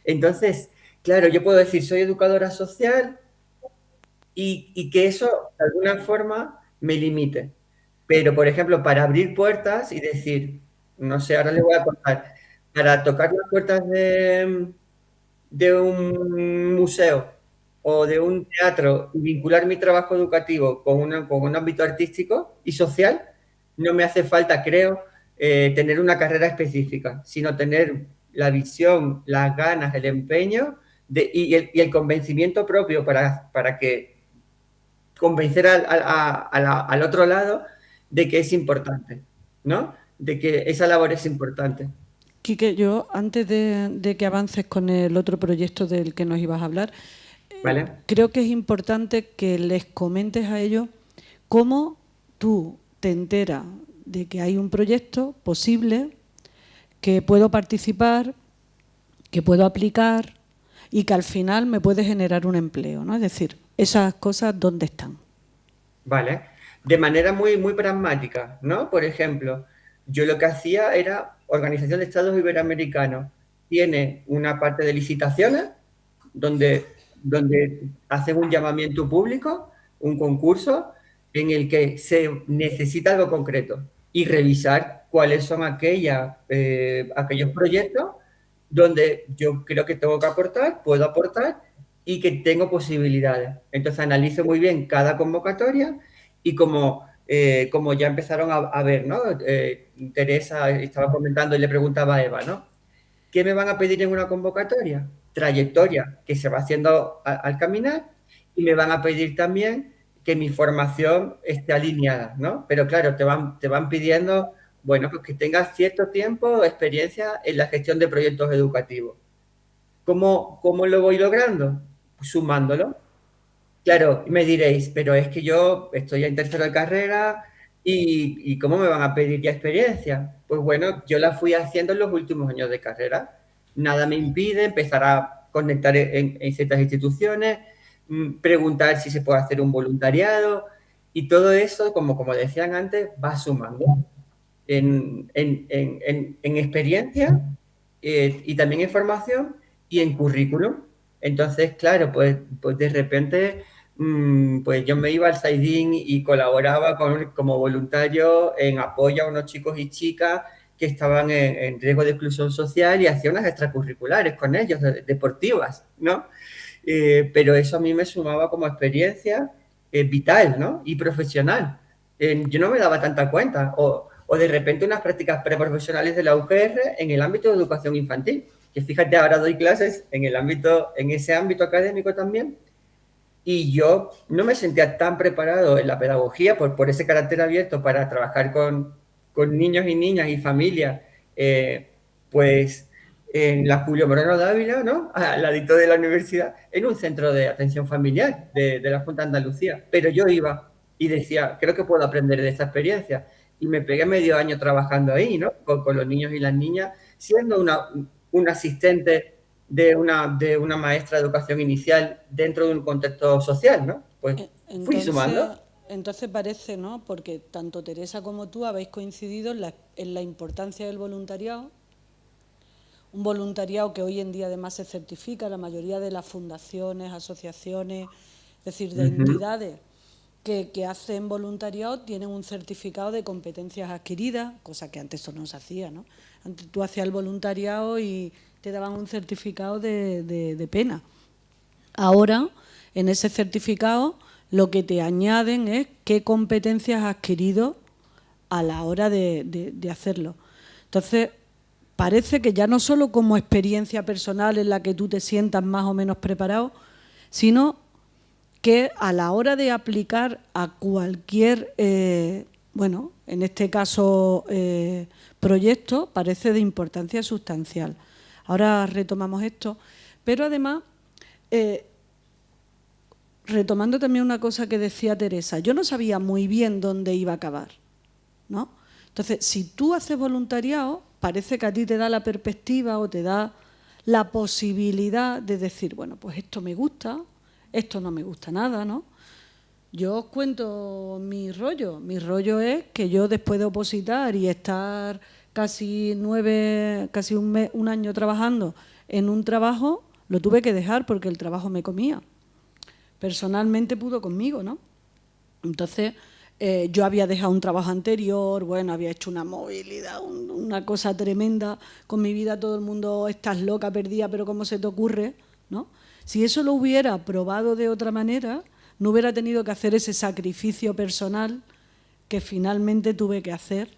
Entonces, claro, yo puedo decir, soy educadora social y que eso de alguna forma me limite. Pero, por ejemplo, para abrir puertas y decir, no sé, ahora les voy a contar, para tocar las puertas de un museo o de un teatro y vincular mi trabajo educativo con un ámbito artístico y social, no me hace falta, creo, tener una carrera específica, sino tener la visión, las ganas, el empeño y el convencimiento propio para que convencer al otro lado de que es importante, ¿no? De que esa labor es importante. Quique, yo antes de que avances con el otro proyecto del que nos ibas a hablar, ¿Vale? creo que es importante que les comentes a ellos cómo tú te enteras de que hay un proyecto posible, que puedo participar, que puedo aplicar y que al final me puede generar un empleo, ¿no? Es decir, esas cosas, ¿dónde están? Vale. De manera muy, muy pragmática, ¿no? Por ejemplo, yo lo que hacía era Organización de Estados Iberoamericanos. Tiene una parte de licitaciones donde hacen un llamamiento público, un concurso en el que se necesita algo concreto y revisar cuáles son aquellos proyectos donde yo creo que tengo que aportar, puedo aportar y que tengo posibilidades. Entonces analizo muy bien cada convocatoria y como ya empezaron a ver, ¿no? Teresa estaba comentando y le preguntaba a Eva, ¿no? ¿Qué me van a pedir en una convocatoria? Trayectoria que se va haciendo al caminar y me van a pedir también que mi formación esté alineada, ¿no? Pero claro, te van pidiendo, bueno, pues que tengas cierto tiempo, experiencia en la gestión de proyectos educativos. ¿Cómo lo voy logrando? Pues sumándolo. Claro, me diréis, pero es que yo estoy en tercero de carrera y ¿cómo me van a pedir ya experiencia? Pues bueno, yo la fui haciendo en los últimos años de carrera. Nada me impide empezar a conectar en ciertas instituciones, preguntar si se puede hacer un voluntariado y todo eso, como decían antes, va sumando en experiencia y también en formación y en currículum. Entonces, claro, pues de repente, pues yo me iba al Saidín y colaboraba como voluntario en apoyo a unos chicos y chicas que estaban en riesgo de exclusión social y hacía unas extracurriculares con ellos, deportivas, ¿no? Pero eso a mí me sumaba como experiencia vital, ¿no? Y profesional. Yo no me daba tanta cuenta. O de repente unas prácticas preprofesionales de la UGR en el ámbito de educación infantil. Que fíjate, ahora doy clases en ese ámbito académico también. Y yo no me sentía tan preparado en la pedagogía por ese carácter abierto para trabajar con niños y niñas y familias, pues en la Julio Moreno Dávila, ¿no? Al ladito de la universidad, en un centro de atención familiar de la Junta de Andalucía. Pero yo iba y decía, creo que puedo aprender de esta experiencia. Y me pegué medio año trabajando ahí, ¿no? Con los niños y las niñas, siendo un asistente de una maestra de educación inicial dentro de un contexto social, ¿no? Pues fui sumando. Entonces parece, ¿no? Porque tanto Teresa como tú habéis coincidido en la importancia del voluntariado, un voluntariado que hoy en día además se certifica, la mayoría de las fundaciones, asociaciones, es decir, de entidades que hacen voluntariado tienen un certificado de competencias adquiridas, cosa que antes eso no se hacía, ¿no? Antes tú hacías el voluntariado y te daban un certificado de pena. Ahora, en ese certificado, lo que te añaden es qué competencias has adquirido a la hora de hacerlo. Entonces, parece que ya no solo como experiencia personal en la que tú te sientas más o menos preparado, sino que a la hora de aplicar a cualquier, bueno, en este caso, proyecto, parece de importancia sustancial. Ahora retomamos esto, pero además, retomando también una cosa que decía Teresa, yo no sabía muy bien dónde iba a acabar, ¿no? Entonces, si tú haces voluntariado, parece que a ti te da la perspectiva o te da la posibilidad de decir, bueno, pues esto me gusta, esto no me gusta nada, ¿no? Yo os cuento mi rollo. Mi rollo es que yo después de opositar y estar casi un año trabajando en un trabajo, lo tuve que dejar porque el trabajo me comía. Personalmente pudo conmigo, ¿no? Entonces, yo había dejado un trabajo anterior, bueno, había hecho una movilidad, una cosa tremenda con mi vida, todo el mundo, estás loca, perdida, pero ¿cómo se te ocurre?, ¿no? Si eso lo hubiera probado de otra manera, no hubiera tenido que hacer ese sacrificio personal que finalmente tuve que hacer,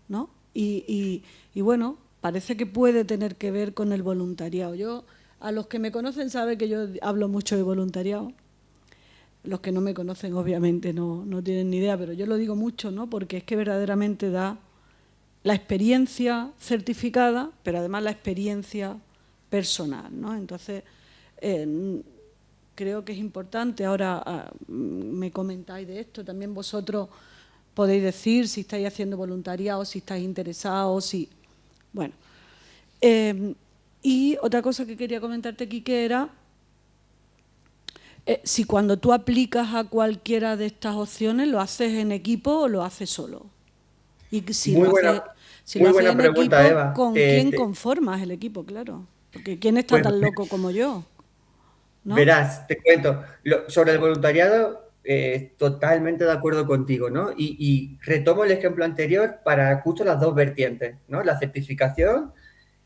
¿no? Y bueno, parece que puede tener que ver con el voluntariado. Yo, a los que me conocen saben que yo hablo mucho de voluntariado. Los que no me conocen obviamente no tienen ni idea, pero yo lo digo mucho, ¿no? Porque es que verdaderamente da la experiencia certificada, pero además la experiencia personal, ¿no? Entonces, creo que es importante. Ahora me comentáis de esto, también vosotros podéis decir si estáis haciendo voluntariado, si estáis interesados, si... Bueno. Y otra cosa que quería comentarte, Quique, era si cuando tú aplicas a cualquiera de estas opciones, ¿lo haces en equipo o lo haces solo? Y si Muy lo buena, haces muy en buena equipo, pregunta, Eva. ¿con quién conformas el equipo? Claro. Porque ¿quién está Pues tan loco como yo? ¿No? verás, te cuento, sobre el voluntariado, totalmente de acuerdo contigo, ¿no? Y retomo el ejemplo anterior para justo las dos vertientes, ¿no? La certificación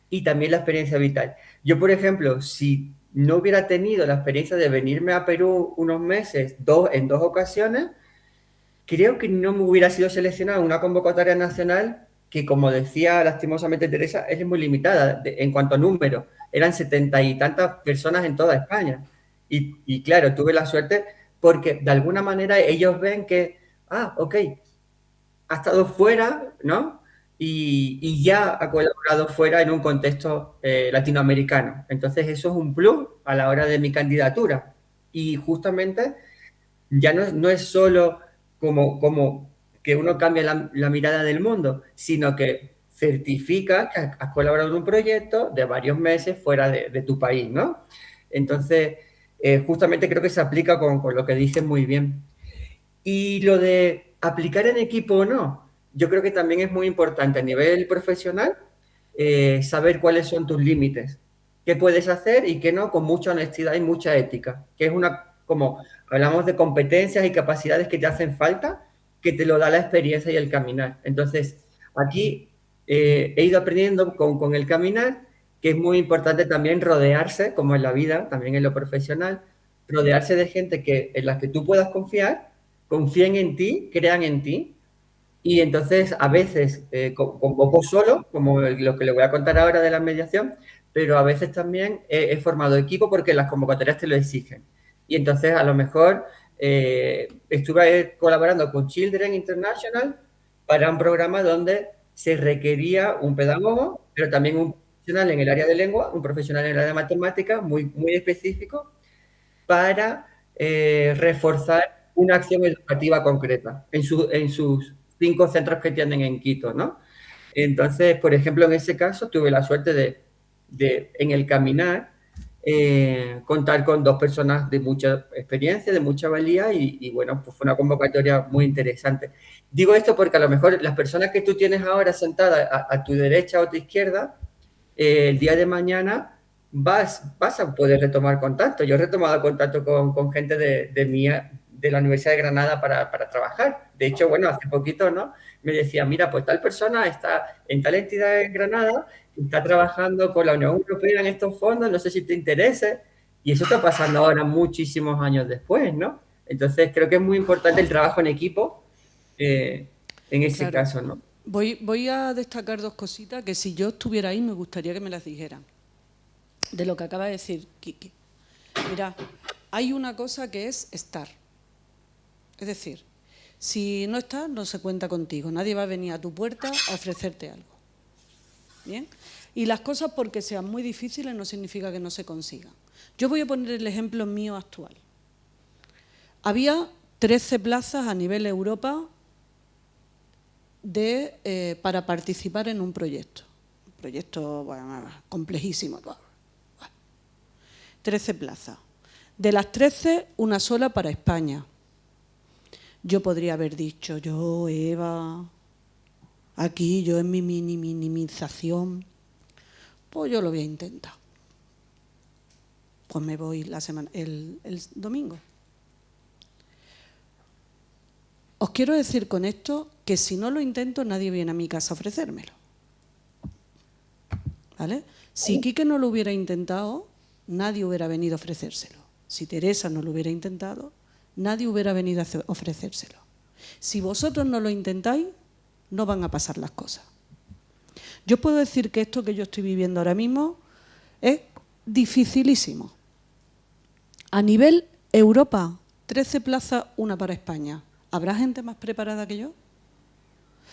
y también la experiencia vital. Yo, por ejemplo, si no hubiera tenido la experiencia de venirme a Perú unos meses, en dos ocasiones, creo que no me hubiera sido seleccionado en una convocatoria nacional que, como decía lastimosamente Teresa, es muy limitada en cuanto a número. Eran 70 y tantas personas en toda España. Y claro, tuve la suerte porque de alguna manera ellos ven que, ok, ha estado fuera, ¿no? Y ya ha colaborado fuera en un contexto latinoamericano. Entonces eso es un plus a la hora de mi candidatura. Y justamente ya no es solo como que uno cambia la mirada del mundo, sino que certifica que has colaborado en un proyecto de varios meses fuera de tu país, ¿no? Entonces, justamente creo que se aplica con lo que dices muy bien. Y lo de aplicar en equipo o no, yo creo que también es muy importante a nivel profesional saber cuáles son tus límites, qué puedes hacer y qué no, con mucha honestidad y mucha ética, que es como hablamos de competencias y capacidades que te hacen falta, que te lo da la experiencia y el caminar. Entonces, aquí he ido aprendiendo con el caminar que es muy importante también rodearse, como en la vida, también en lo profesional, rodearse de gente en la que tú puedas confiar, confíen en ti, crean en ti. Y entonces, a veces, con poco solo, como lo que le voy a contar ahora de la mediación, pero a veces también he formado equipo porque las convocatorias te lo exigen. Y entonces, a lo mejor, estuve colaborando con Children International para un programa donde se requería un pedagogo, pero también un profesional en el área de lengua, un profesional en el área de matemáticas, muy, muy específico, para reforzar una acción educativa concreta en sus 5 centros que tienen en Quito, ¿no? Entonces, por ejemplo, en ese caso tuve la suerte en el caminar, contar con 2 personas de mucha experiencia, de mucha valía y bueno, pues fue una convocatoria muy interesante. Digo esto porque a lo mejor las personas que tú tienes ahora sentadas a tu derecha o a tu izquierda, el día de mañana vas a poder retomar contacto. Yo he retomado contacto con gente de la Universidad de Granada para trabajar. De hecho, bueno, hace poquito, ¿no? Me decía, mira, pues tal persona está en tal entidad en Granada, está trabajando con la Unión Europea en estos fondos, no sé si te interese. Y eso está pasando ahora muchísimos años después, ¿no? Entonces, creo que es muy importante el trabajo en equipo en ese Claro. caso, ¿no? Voy a destacar 2 cositas que si yo estuviera ahí me gustaría que me las dijeran. De lo que acaba de decir Kiki. Mira, hay una cosa que es estar. Es decir, si no estás, no se cuenta contigo. Nadie va a venir a tu puerta a ofrecerte algo. ¿Bien? Y las cosas porque sean muy difíciles no significa que no se consigan. Yo voy a poner el ejemplo mío actual. Había 13 plazas a nivel Europa para participar en un proyecto. Un proyecto complejísimo. 13 plazas. De las 13, una sola para España. Yo podría haber dicho, yo, Eva, aquí, yo en mi minimización, pues yo lo voy a intentar. Pues me voy el domingo. Os quiero decir con esto que si no lo intento, nadie viene a mi casa a ofrecérmelo. ¿Vale? Si Quique no lo hubiera intentado, nadie hubiera venido a ofrecérselo. Si Teresa no lo hubiera intentado, nadie hubiera venido a ofrecérselo. Si vosotros no lo intentáis, no van a pasar las cosas. Yo puedo decir que esto que yo estoy viviendo ahora mismo es dificilísimo. A nivel Europa, 13 plazas, una para España. ¿Habrá gente más preparada que yo?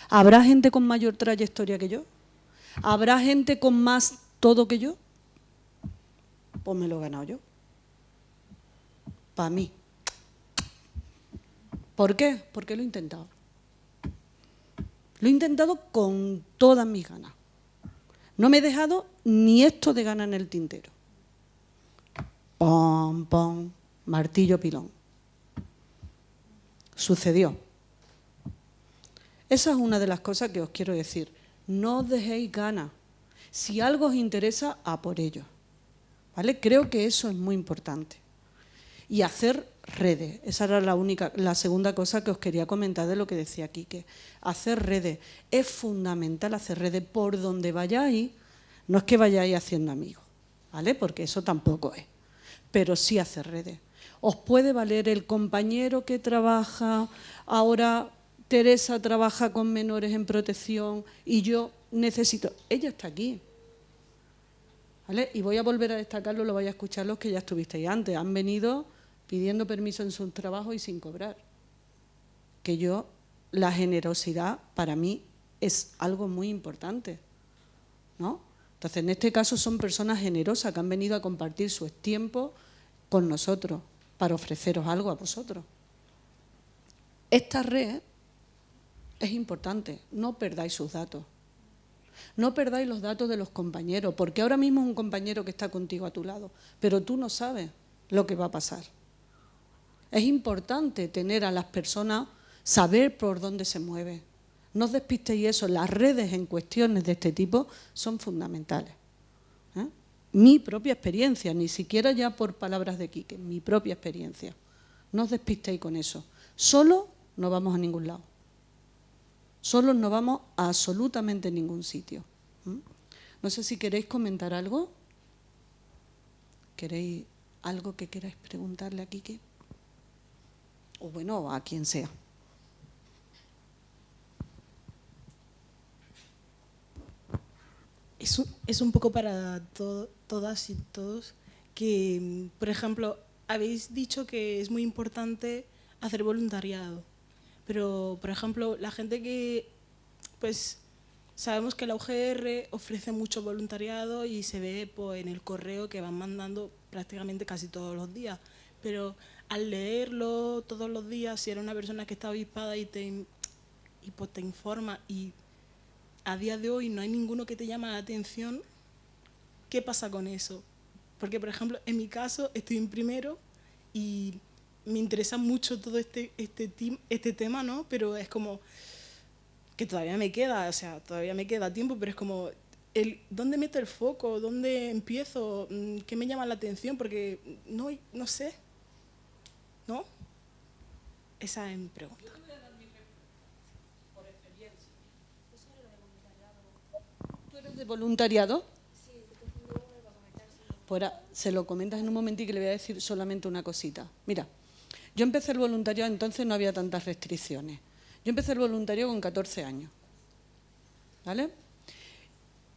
¿Habrá gente con mayor trayectoria que yo? ¿Habrá gente con más todo que yo? Pues me lo he ganado yo. Para mí. ¿Por qué? Porque lo he intentado. Lo he intentado con todas mis ganas. No me he dejado ni esto de gana en el tintero. Pom, pom, martillo, pilón. Sucedió. Esa es una de las cosas que os quiero decir. No os dejéis ganas. Si algo os interesa, a por ello. ¿Vale? Creo que eso es muy importante. Y hacer redes. Esa era la segunda cosa que os quería comentar de lo que decía Quique. Hacer redes. Es fundamental hacer redes por donde vayáis. No es que vayáis haciendo amigos, ¿vale? Porque eso tampoco es. Pero sí hacer redes. Os puede valer el compañero que trabaja, ahora Teresa trabaja con menores en protección y yo necesito... Ella está aquí. ¿Vale? Y voy a volver a destacarlo, lo vais a escuchar los que ya estuvisteis antes. Han venido pidiendo permiso en su trabajo y sin cobrar. Que la generosidad para mí es algo muy importante, ¿no? Entonces, en este caso son personas generosas que han venido a compartir su tiempo con nosotros para ofreceros algo a vosotros. Esta red es importante, no perdáis sus datos. No perdáis los datos de los compañeros, porque ahora mismo es un compañero que está contigo a tu lado, pero tú no sabes lo que va a pasar. Es importante tener a las personas, saber por dónde se mueve. No os despistéis eso, las redes en cuestiones de este tipo son fundamentales. Mi propia experiencia, ni siquiera ya por palabras de Quique, mi propia experiencia. No os despistéis con eso. Solo no vamos a ningún lado. Solos no vamos a absolutamente ningún sitio. No sé si queréis comentar algo. ¿Queréis algo que queráis preguntarle a Quique? O bueno, a quien sea. Es un poco para todas y todos que, por ejemplo, habéis dicho que es muy importante hacer voluntariado, pero, por ejemplo, la gente que, pues, sabemos que la UGR ofrece mucho voluntariado y se ve pues, en el correo que van mandando prácticamente casi todos los días, pero al leerlo todos los días, si eres una persona que está avispada y pues, te informa y a día de hoy no hay ninguno que te llama la atención, ¿qué pasa con eso? Porque, por ejemplo, en mi caso estoy en primero y me interesa mucho todo este tema, ¿no? Pero es como que todavía me queda, o sea, todavía me queda tiempo, pero es como, ¿dónde meto el foco? ¿Dónde empiezo? ¿Qué me llama la atención? Porque no sé, ¿no? Esa es mi pregunta. ¿Tú eres de voluntariado? Sí, pues se lo comentas en un momentito, que le voy a decir solamente una cosita. Mira, yo empecé el voluntariado, entonces no había tantas restricciones. Yo empecé el voluntariado con 14 años, ¿vale?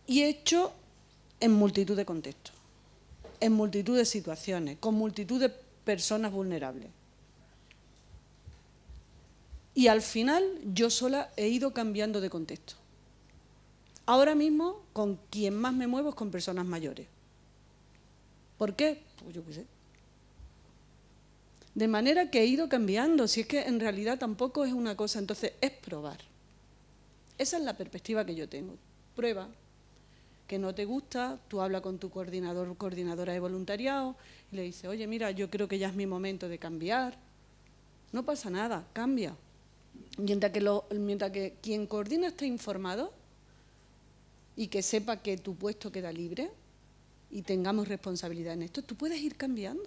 Y he hecho en multitud de contextos, en multitud de situaciones, con multitud de personas vulnerables. Y al final yo sola he ido cambiando de contexto. Ahora mismo con quien más me muevo es con personas mayores. ¿Por qué? Pues yo qué sé. De manera que he ido cambiando, si es que en realidad tampoco es una cosa, entonces es probar. Esa es la perspectiva que yo tengo. Prueba. Que no te gusta, tú hablas con tu coordinador o coordinadora de voluntariado y le dices, oye, mira, yo creo que ya es mi momento de cambiar. No pasa nada, cambia. Mientras que quien coordina esté informado y que sepa que tu puesto queda libre y tengamos responsabilidad en esto, tú puedes ir cambiando,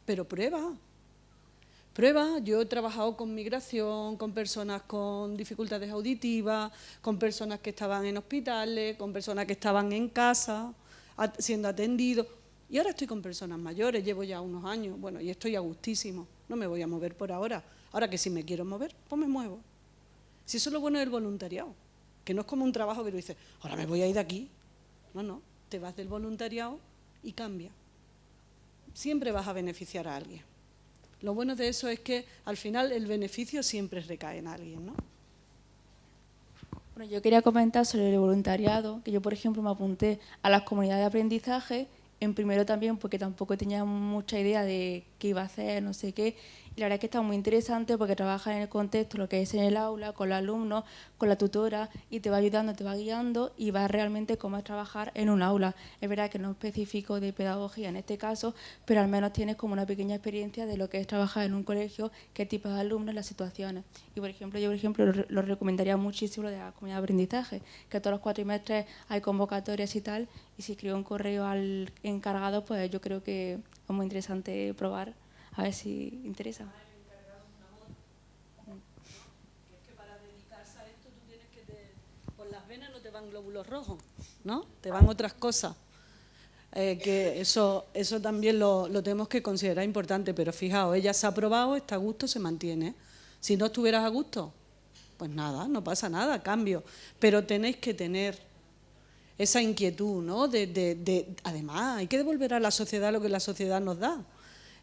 pero prueba. Prueba, yo he trabajado con migración, con personas con dificultades auditivas, con personas que estaban en hospitales, con personas que estaban en casa, siendo atendidos. Y ahora estoy con personas mayores, llevo ya unos años, bueno, y estoy a gustísimo. No me voy a mover por ahora. Ahora que si me quiero mover, pues me muevo. Si eso es lo bueno del voluntariado, que no es como un trabajo que tú dices, ahora me voy a ir de aquí. No, te vas del voluntariado y cambia. Siempre vas a beneficiar a alguien. Lo bueno de eso es que al final el beneficio siempre recae en alguien, ¿no? Bueno, yo quería comentar sobre el voluntariado, que yo, por ejemplo, me apunté a las comunidades de aprendizaje, en primero también porque tampoco tenía mucha idea de qué iba a hacer, no sé qué, y la verdad es que está muy interesante porque trabaja en el contexto, lo que es en el aula, con los alumnos, con la tutora, y te va ayudando, te va guiando y va realmente cómo es trabajar en un aula. Es verdad que no es específico de pedagogía en este caso, pero al menos tienes como una pequeña experiencia de lo que es trabajar en un colegio, qué tipo de alumnos, las situaciones. Y por ejemplo, yo lo recomendaría muchísimo lo de la comunidad de aprendizaje, que todos los cuatrimestres hay convocatorias y tal, y si escribo un correo al encargado, pues yo creo que es muy interesante probar. A ver si interesa. Es que para dedicarse a esto tú tienes que por las venas no te van glóbulos rojos, ¿no? Te van otras cosas. Que eso también lo tenemos que considerar importante, pero fijaos, ella se ha probado, está a gusto, se mantiene. Si no estuvieras a gusto, pues nada, no pasa nada, cambio. Pero tenéis que tener esa inquietud, ¿no? Además, hay que devolver a la sociedad lo que la sociedad nos da.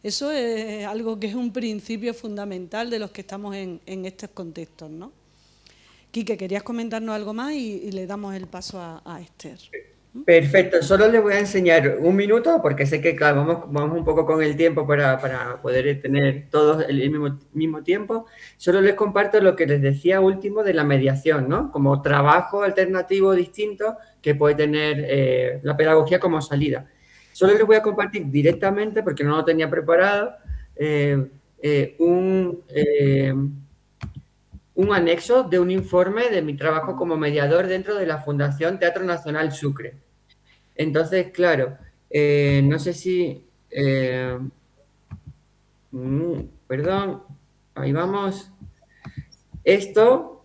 Eso es algo que es un principio fundamental de los que estamos en estos contextos, ¿no? Quique, ¿querías comentarnos algo más? Y le damos el paso a Esther. Perfecto, solo les voy a enseñar un minuto porque sé que claro, vamos un poco con el tiempo para poder tener todos el mismo tiempo. Solo les comparto lo que les decía último de la mediación, ¿no? Como trabajo alternativo distinto que puede tener la pedagogía como salida. Solo les voy a compartir directamente, porque no lo tenía preparado, un anexo de un informe de mi trabajo como mediador dentro de la Fundación Teatro Nacional Sucre. Entonces, claro, no sé si... perdón, ahí vamos. Esto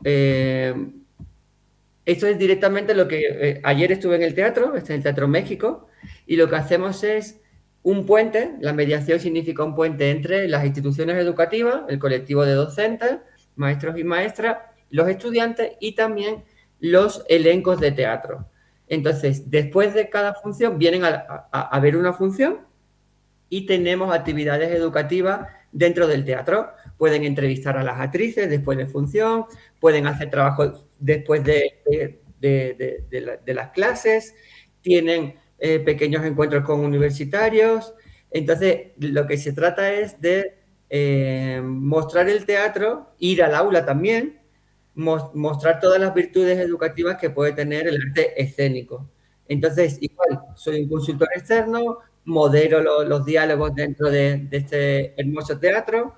Esto es directamente lo que ayer estuve en el teatro, en el Teatro México, y lo que hacemos es un puente. La mediación significa un puente entre las instituciones educativas, el colectivo de docentes, maestros y maestras, los estudiantes y también los elencos de teatro. Entonces, después de cada función vienen a ver una función y tenemos actividades educativas dentro del teatro. Pueden entrevistar a las actrices después de función, pueden hacer trabajo después de las clases, tienen pequeños encuentros con universitarios. Entonces, lo que se trata es de mostrar el teatro, ir al aula también, mostrar todas las virtudes educativas que puede tener el arte escénico. Entonces, igual, soy un consultor externo, modero los diálogos dentro de este hermoso teatro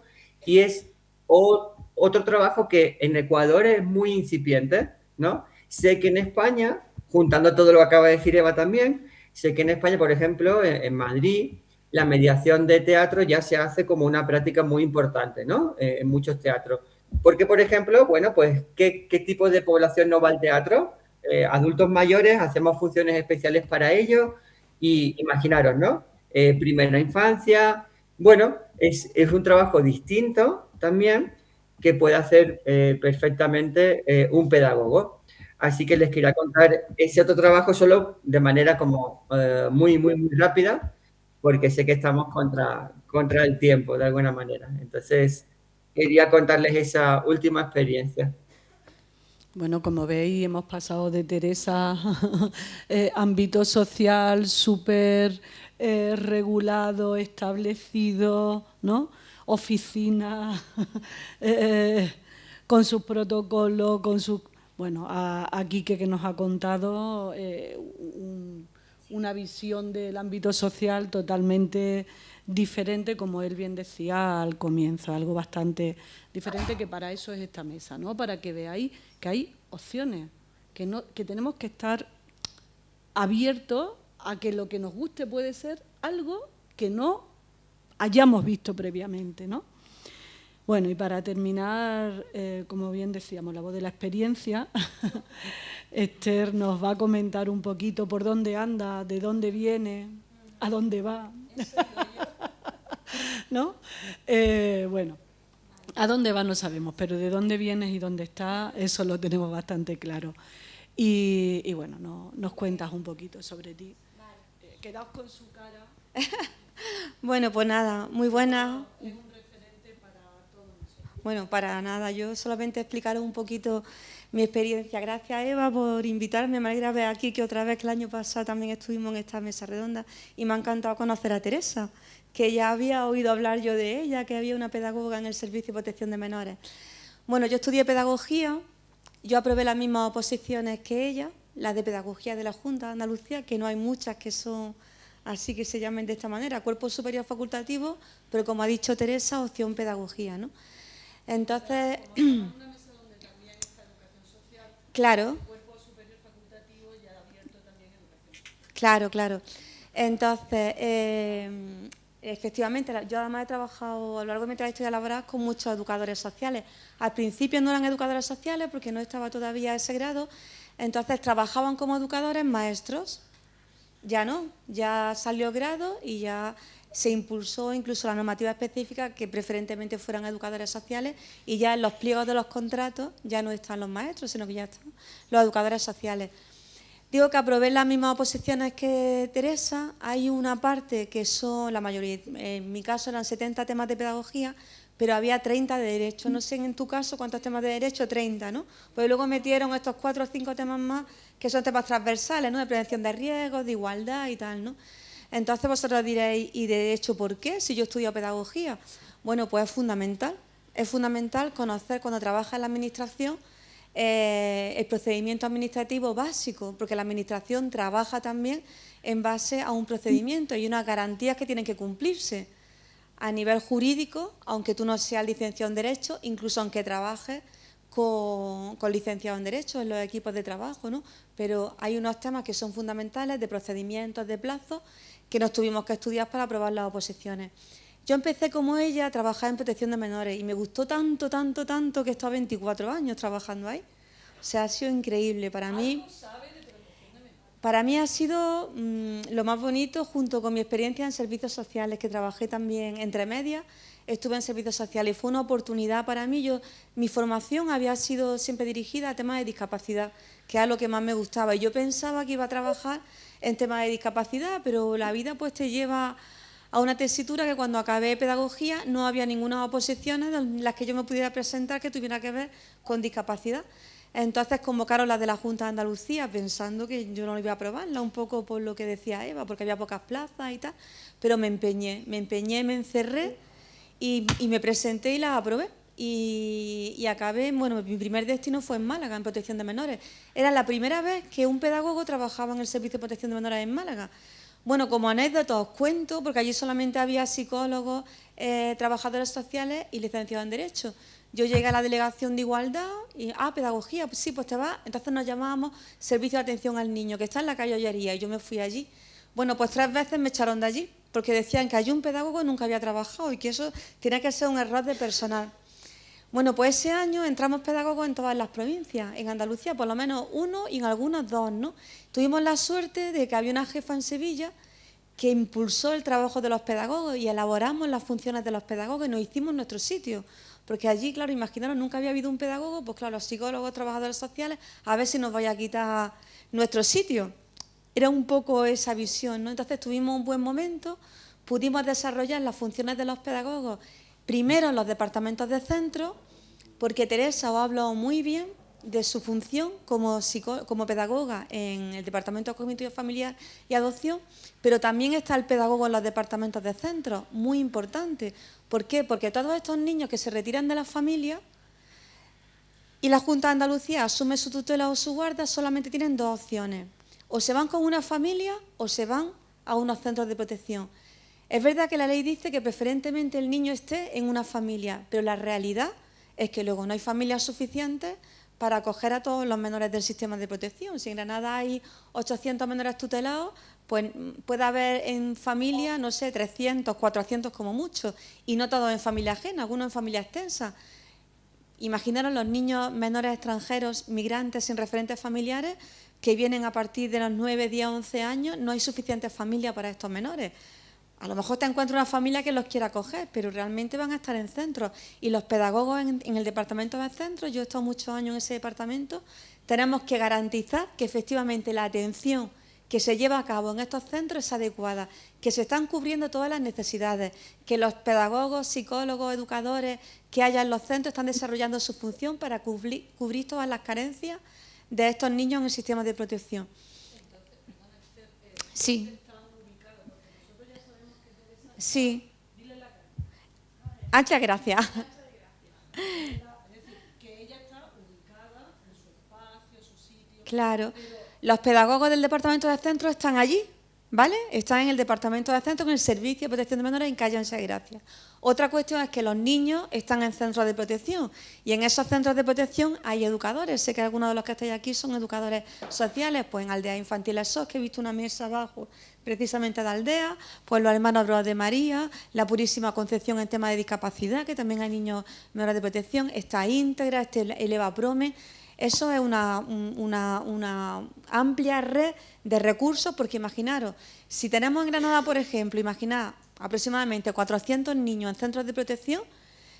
y es otro trabajo que en Ecuador es muy incipiente, ¿no? Sé que en España, juntando todo lo que acaba de decir Eva también, sé que en España, por ejemplo, en Madrid, la mediación de teatro ya se hace como una práctica muy importante, ¿no? En muchos teatros. Porque, por ejemplo, bueno, pues, ¿qué tipo de población no va al teatro? Adultos mayores, hacemos funciones especiales para ellos y imaginaros, ¿no? Primera infancia, bueno, es un trabajo distinto también que puede hacer perfectamente un pedagogo. Así que les quería contar ese otro trabajo solo de manera como muy rápida, porque sé que estamos contra el tiempo de alguna manera. Entonces, quería contarles esa última experiencia. Bueno, como veis, hemos pasado de Teresa, ámbito social súper regulado, establecido, ¿no? Oficina, con sus protocolos, con sus... Bueno, a Quique, que nos ha contado una visión del ámbito social totalmente diferente, como él bien decía al comienzo, algo bastante diferente, que para eso es esta mesa, ¿no? Para que veáis que hay opciones, que tenemos que estar abiertos a que lo que nos guste puede ser algo que no hayamos visto previamente, ¿no? Bueno, y para terminar, como bien decíamos, la voz de la experiencia, Esther nos va a comentar un poquito por dónde anda, de dónde viene, a dónde va. ¿No? Bueno, a dónde va no sabemos, pero de dónde vienes y dónde estás, eso lo tenemos bastante claro. Y bueno, nos cuentas un poquito sobre ti. Vale. Quedaos con su cara. Bueno, pues nada, muy buena. Es un referente para todos nosotros. Bueno, para nada, yo solamente explicaros un poquito mi experiencia. Gracias, Eva, por invitarme. Me alegra ver aquí que otra vez, que el año pasado también estuvimos en esta mesa redonda y me ha encantado conocer a Teresa, que ya había oído hablar yo de ella, que había una pedagoga en el Servicio de Protección de Menores. Bueno, yo estudié pedagogía, yo aprobé las mismas oposiciones que ella, las de pedagogía de la Junta de Andalucía, que no hay muchas que son así, que se llamen de esta manera, cuerpo superior facultativo, pero como ha dicho Teresa, opción pedagogía, ¿no? Entonces, claro. Claro. Entonces, efectivamente, yo además he trabajado a lo largo de mi trayectoria laboral con muchos educadores sociales. Al principio no eran educadores sociales porque no estaba todavía ese grado, entonces trabajaban como educadores maestros. Ya no, ya salió grado y ya se impulsó incluso la normativa específica que preferentemente fueran educadores sociales y ya en los pliegos de los contratos ya no están los maestros, sino que ya están los educadores sociales. Digo que aprobé las mismas oposiciones que Teresa. Hay una parte que son, la mayoría, en mi caso eran 70 temas de pedagogía, pero había 30 de derecho. No sé en tu caso cuántos temas de derecho, 30, ¿no? Pues luego metieron estos 4 o 5 temas más que son temas transversales, ¿no? De prevención de riesgos, de igualdad y tal, ¿no? Entonces vosotros diréis, ¿y de derecho por qué? Si yo estudio pedagogía. Bueno, pues es fundamental conocer cuando trabajas en la administración el procedimiento administrativo básico, porque la administración trabaja también en base a un procedimiento y unas garantías que tienen que cumplirse a nivel jurídico, aunque tú no seas licenciado en Derecho, incluso aunque trabajes con licenciado en Derecho en los equipos de trabajo, ¿no? Pero hay unos temas que son fundamentales de procedimientos, de plazos, que nos tuvimos que estudiar para aprobar las oposiciones. Yo empecé como ella a trabajar en protección de menores y me gustó tanto que he estado 24 años trabajando ahí. O sea, ha sido increíble para mí. Para mí ha sido lo más bonito, junto con mi experiencia en servicios sociales, que trabajé también entre medias, estuve en servicios sociales y fue una oportunidad para mí. Mi formación había sido siempre dirigida a temas de discapacidad, que era lo que más me gustaba. Y yo pensaba que iba a trabajar en temas de discapacidad, pero la vida pues te lleva a una tesitura que cuando acabé pedagogía no había ninguna oposición en las que yo me pudiera presentar que tuviera que ver con discapacidad. Entonces convocaron las de la Junta de Andalucía pensando que yo no iba a aprobarla, un poco por lo que decía Eva, porque había pocas plazas y tal, pero me empeñé, me encerré y me presenté y las aprobé. Y acabé, bueno, mi primer destino fue en Málaga, en protección de menores. Era la primera vez que un pedagogo trabajaba en el Servicio de Protección de Menores en Málaga. Bueno, como anécdota os cuento, porque allí solamente había psicólogos, trabajadores sociales y licenciados en Derecho. Yo llegué a la delegación de Igualdad y, pedagogía, pues sí, pues te vas. Entonces nos llamábamos Servicio de Atención al Niño, que está en la calle Ollería, y yo me fui allí. Bueno, pues 3 veces me echaron de allí, porque decían que allí un pedagogo nunca había trabajado y que eso tiene que ser un error de personal. Bueno, pues ese año entramos pedagogos en todas las provincias, en Andalucía por lo menos 1 y en algunas 2, ¿no? Tuvimos la suerte de que había una jefa en Sevilla que impulsó el trabajo de los pedagogos y elaboramos las funciones de los pedagogos y nos hicimos nuestro sitio. Porque allí, claro, imaginaros, nunca había habido un pedagogo, pues claro, los psicólogos, trabajadores sociales, a ver si nos vaya a quitar nuestro sitio. Era un poco esa visión, ¿no? Entonces tuvimos un buen momento, pudimos desarrollar las funciones de los pedagogos, primero en los departamentos de centro, porque Teresa os ha hablado muy bien de su función como pedagoga en el Departamento Cognitivo Familiar y Adopción, pero también está el pedagogo en los departamentos de centro, muy importante. ¿Por qué? Porque todos estos niños que se retiran de las familias y la Junta de Andalucía asume su tutela o su guarda, solamente tienen 2 opciones. O se van con una familia o se van a unos centros de protección. Es verdad que la ley dice que preferentemente el niño esté en una familia, pero la realidad es que luego no hay familias suficientes para acoger a todos los menores del sistema de protección. Si en Granada hay 800 menores tutelados, pues puede haber en familia, no sé, 300, 400 como mucho, y no todos en familia ajena, algunos en familia extensa. Imaginaros los niños menores extranjeros, migrantes sin referentes familiares, que vienen a partir de los 9, 10, 11 años, no hay suficiente familia para estos menores. A lo mejor te encuentras una familia que los quiera acoger, pero realmente van a estar en centros. Y los pedagogos en el departamento de centros, yo he estado muchos años en ese departamento, tenemos que garantizar que efectivamente la atención que se lleva a cabo en estos centros es adecuada, que se están cubriendo todas las necesidades, que los pedagogos, psicólogos, educadores que haya en los centros están desarrollando su función para cubrir todas las carencias de estos niños en el sistema de protección. Sí. Sí. Muchas gracias. Claro. Los pedagogos del departamento de centro están allí, ¿vale? Están en el departamento de centro con el Servicio de Protección de Menores en calle Muchas Gracias. Otra cuestión es que los niños están en centros de protección y en esos centros de protección hay educadores. Sé que algunos de los que estáis aquí son educadores sociales, pues en Aldeas Infantiles SOS, que he visto una mesa abajo precisamente de Aldea, pues los hermanos Bros de María, la Purísima Concepción en tema de discapacidad, que también hay niños menores de protección, está Íntegra, el Eva Prome. Eso es una amplia red de recursos, porque imaginaros, si tenemos en Granada, por ejemplo, imaginad aproximadamente 400 niños en centros de protección,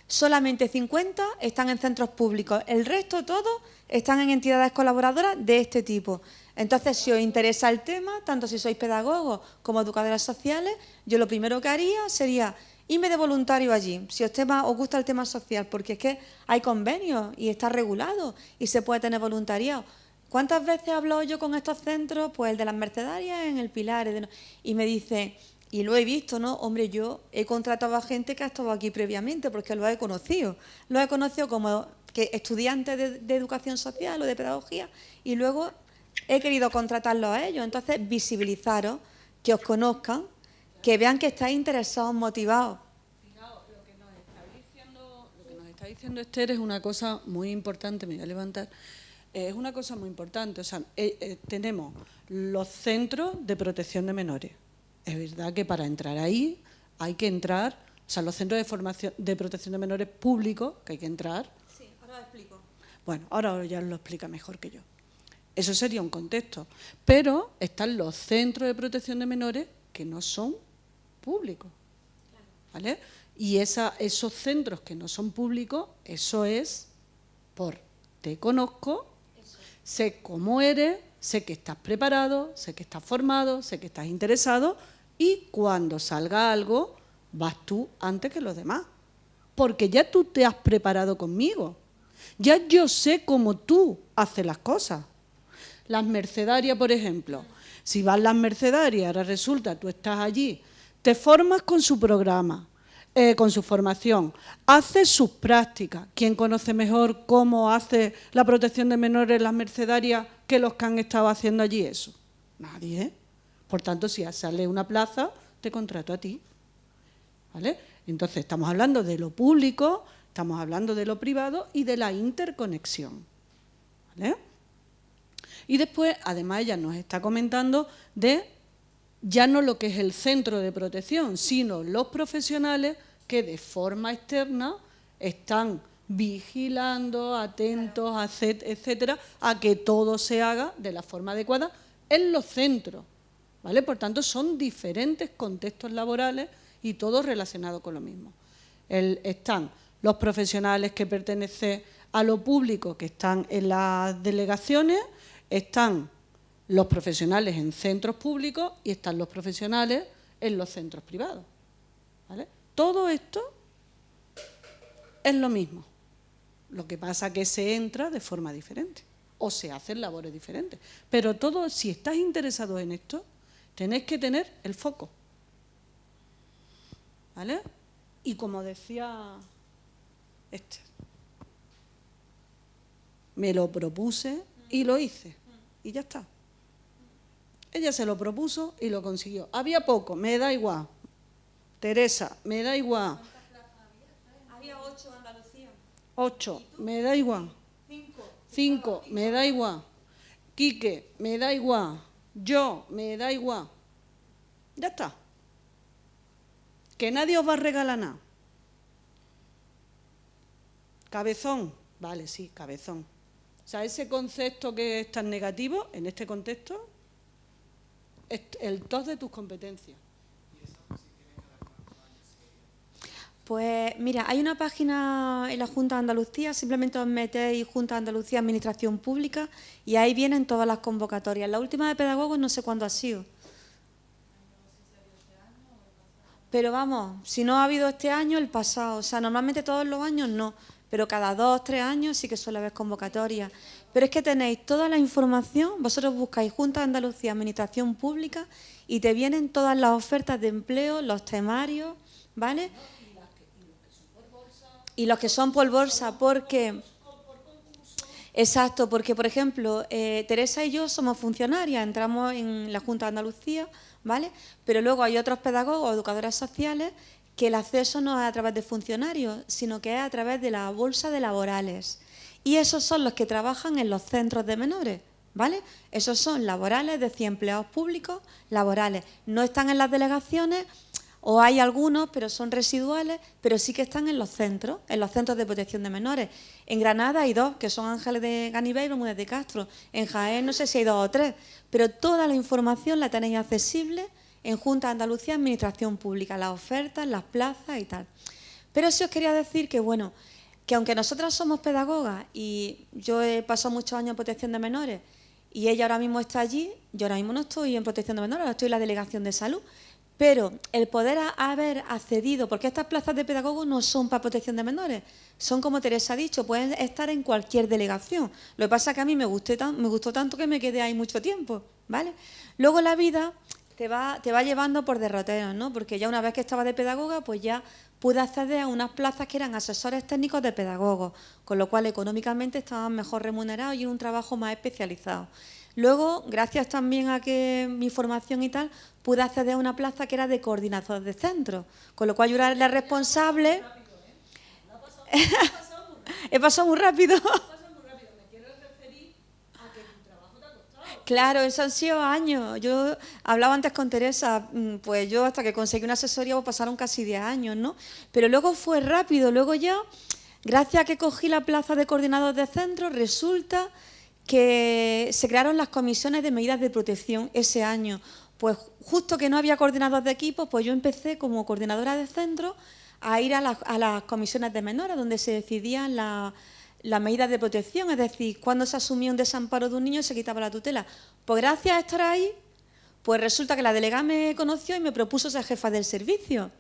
solamente 50 están en centros públicos, el resto todos están en entidades colaboradoras de este tipo. Entonces, si os interesa el tema, tanto si sois pedagogos como educadores sociales, yo lo primero que haría sería irme de voluntario allí, si os gusta el tema social, porque es que hay convenios y está regulado y se puede tener voluntariado. ¿Cuántas veces hablo yo con estos centros? Pues el de las Mercedarias en el Pilar, y me dice, y lo he visto, ¿no? Hombre, yo he contratado a gente que ha estado aquí previamente porque lo he conocido. Lo he conocido como estudiantes de educación social o de pedagogía y luego he querido contratarlos a ellos. Entonces, visibilizaros, que os conozcan, que vean que estáis interesados, motivados. Fijaos, lo que nos está diciendo Esther es una cosa muy importante, me voy a levantar, es una cosa muy importante. O sea, tenemos los centros de protección de menores. Es verdad que para entrar ahí hay que entrar, o sea, los centros de formación de protección de menores públicos, que hay que entrar. Sí, ahora lo explico. Bueno, ahora ya lo explica mejor que yo. Eso sería un contexto. Pero están los centros de protección de menores que no son públicos, ¿vale? Y esos centros que no son públicos, eso es por te conozco, sé cómo eres, sé que estás preparado, sé que estás formado, sé que estás interesado y cuando salga algo vas tú antes que los demás. Porque ya tú te has preparado conmigo. Ya yo sé cómo tú haces las cosas. Las mercedarias, por ejemplo. Si van las mercedarias, ahora resulta, tú estás allí, te formas con su programa, con su formación, haces sus prácticas. ¿Quién conoce mejor cómo hace la protección de menores las mercedarias que los que han estado haciendo allí eso? Nadie, ¿eh? Por tanto, si sale una plaza, te contrato a ti, ¿vale? Entonces, estamos hablando de lo público, estamos hablando de lo privado y de la interconexión, ¿vale? Y después, además, ella nos está comentando de ya no lo que es el centro de protección, sino los profesionales que de forma externa están vigilando, atentos, etcétera, a que todo se haga de la forma adecuada en los centros, ¿vale? Por tanto, son diferentes contextos laborales y todos relacionados con lo mismo. Están los profesionales que pertenecen a lo público, que están en las delegaciones, están los profesionales en centros públicos y están los profesionales en los centros privados, ¿vale? Todo esto es lo mismo. Lo que pasa es que se entra de forma diferente o se hacen labores diferentes. Pero todo, si estás interesado en esto, tenéis que tener el foco, ¿vale? Y como decía me lo propuse y lo hice. Y ya está. Ella se lo propuso y lo consiguió. Había poco, me da igual. Teresa, me da igual. ¿Cuántas plazas había? Había 8 en Andalucía. 8, me da igual. 5, me da igual. Quique, me da igual. Yo, me da igual. Ya está. Que nadie os va a regalar nada. Cabezón, vale, sí, cabezón. O sea, ese concepto que es tan negativo, en este contexto, es el tos de tus competencias. Pues mira, hay una página en la Junta de Andalucía, simplemente os metéis Junta de Andalucía Administración Pública y ahí vienen todas las convocatorias. La última de pedagogos no sé cuándo ha sido. Pero vamos, si no ha habido este año, el pasado. O sea, normalmente todos los años no, pero cada 2 o 3 años sí que suele haber convocatorias. Pero es que tenéis toda la información, vosotros buscáis Junta de Andalucía Administración Pública y te vienen todas las ofertas de empleo, los temarios, ¿vale? Y los que son por bolsa, porque... Exacto, porque por ejemplo, Teresa y yo somos funcionarias, entramos en la Junta de Andalucía, ¿vale? Pero luego hay otros pedagogos o educadoras sociales que el acceso no es a través de funcionarios, sino que es a través de la bolsa de laborales. Y esos son los que trabajan en los centros de menores, ¿vale? Esos son laborales, es decir, empleados públicos laborales. No están en las delegaciones, o hay algunos, pero son residuales, pero sí que están en los centros de protección de menores. En Granada hay 2, que son Ángeles de Ganiveiro y Bermúdez de Castro. En Jaén no sé si hay 2 o 3, pero toda la información la tenéis accesible en Junta de Andalucía Administración Pública, las ofertas, las plazas y tal. Pero sí os quería decir que, bueno, que aunque nosotras somos pedagogas y yo he pasado muchos años en protección de menores y ella ahora mismo está allí, yo ahora mismo no estoy en protección de menores, ahora estoy en la delegación de salud. Pero el poder haber accedido, porque estas plazas de pedagogos no son para protección de menores, son como Teresa ha dicho, pueden estar en cualquier delegación. Lo que pasa es que a mí me gustó tanto que me quedé ahí mucho tiempo, ¿vale? Luego la vida te va llevando por derroteros, ¿no? Porque ya una vez que estaba de pedagoga, pues ya pude acceder a unas plazas que eran asesores técnicos de pedagogos, con lo cual económicamente estaban mejor remunerados y en un trabajo más especializado. Luego, gracias también a que mi formación y tal, pude acceder a una plaza que era de coordinador de centro, con lo cual yo era la responsable. He pasado muy rápido. Claro, eso han sido años. Yo hablaba antes con Teresa, pues yo hasta que conseguí una asesoría pues pasaron casi 10 años, ¿no? Pero luego fue rápido, luego ya gracias a que cogí la plaza de coordinador de centro, resulta que se crearon las comisiones de medidas de protección ese año. Pues justo que no había coordinador de equipo, pues yo empecé como coordinadora de centro a ir a las comisiones de menores, donde se decidían las medidas de protección, es decir, cuando se asumía un desamparo de un niño se quitaba la tutela. Pues gracias a estar ahí, pues resulta que la delegada me conoció y me propuso ser jefa del servicio.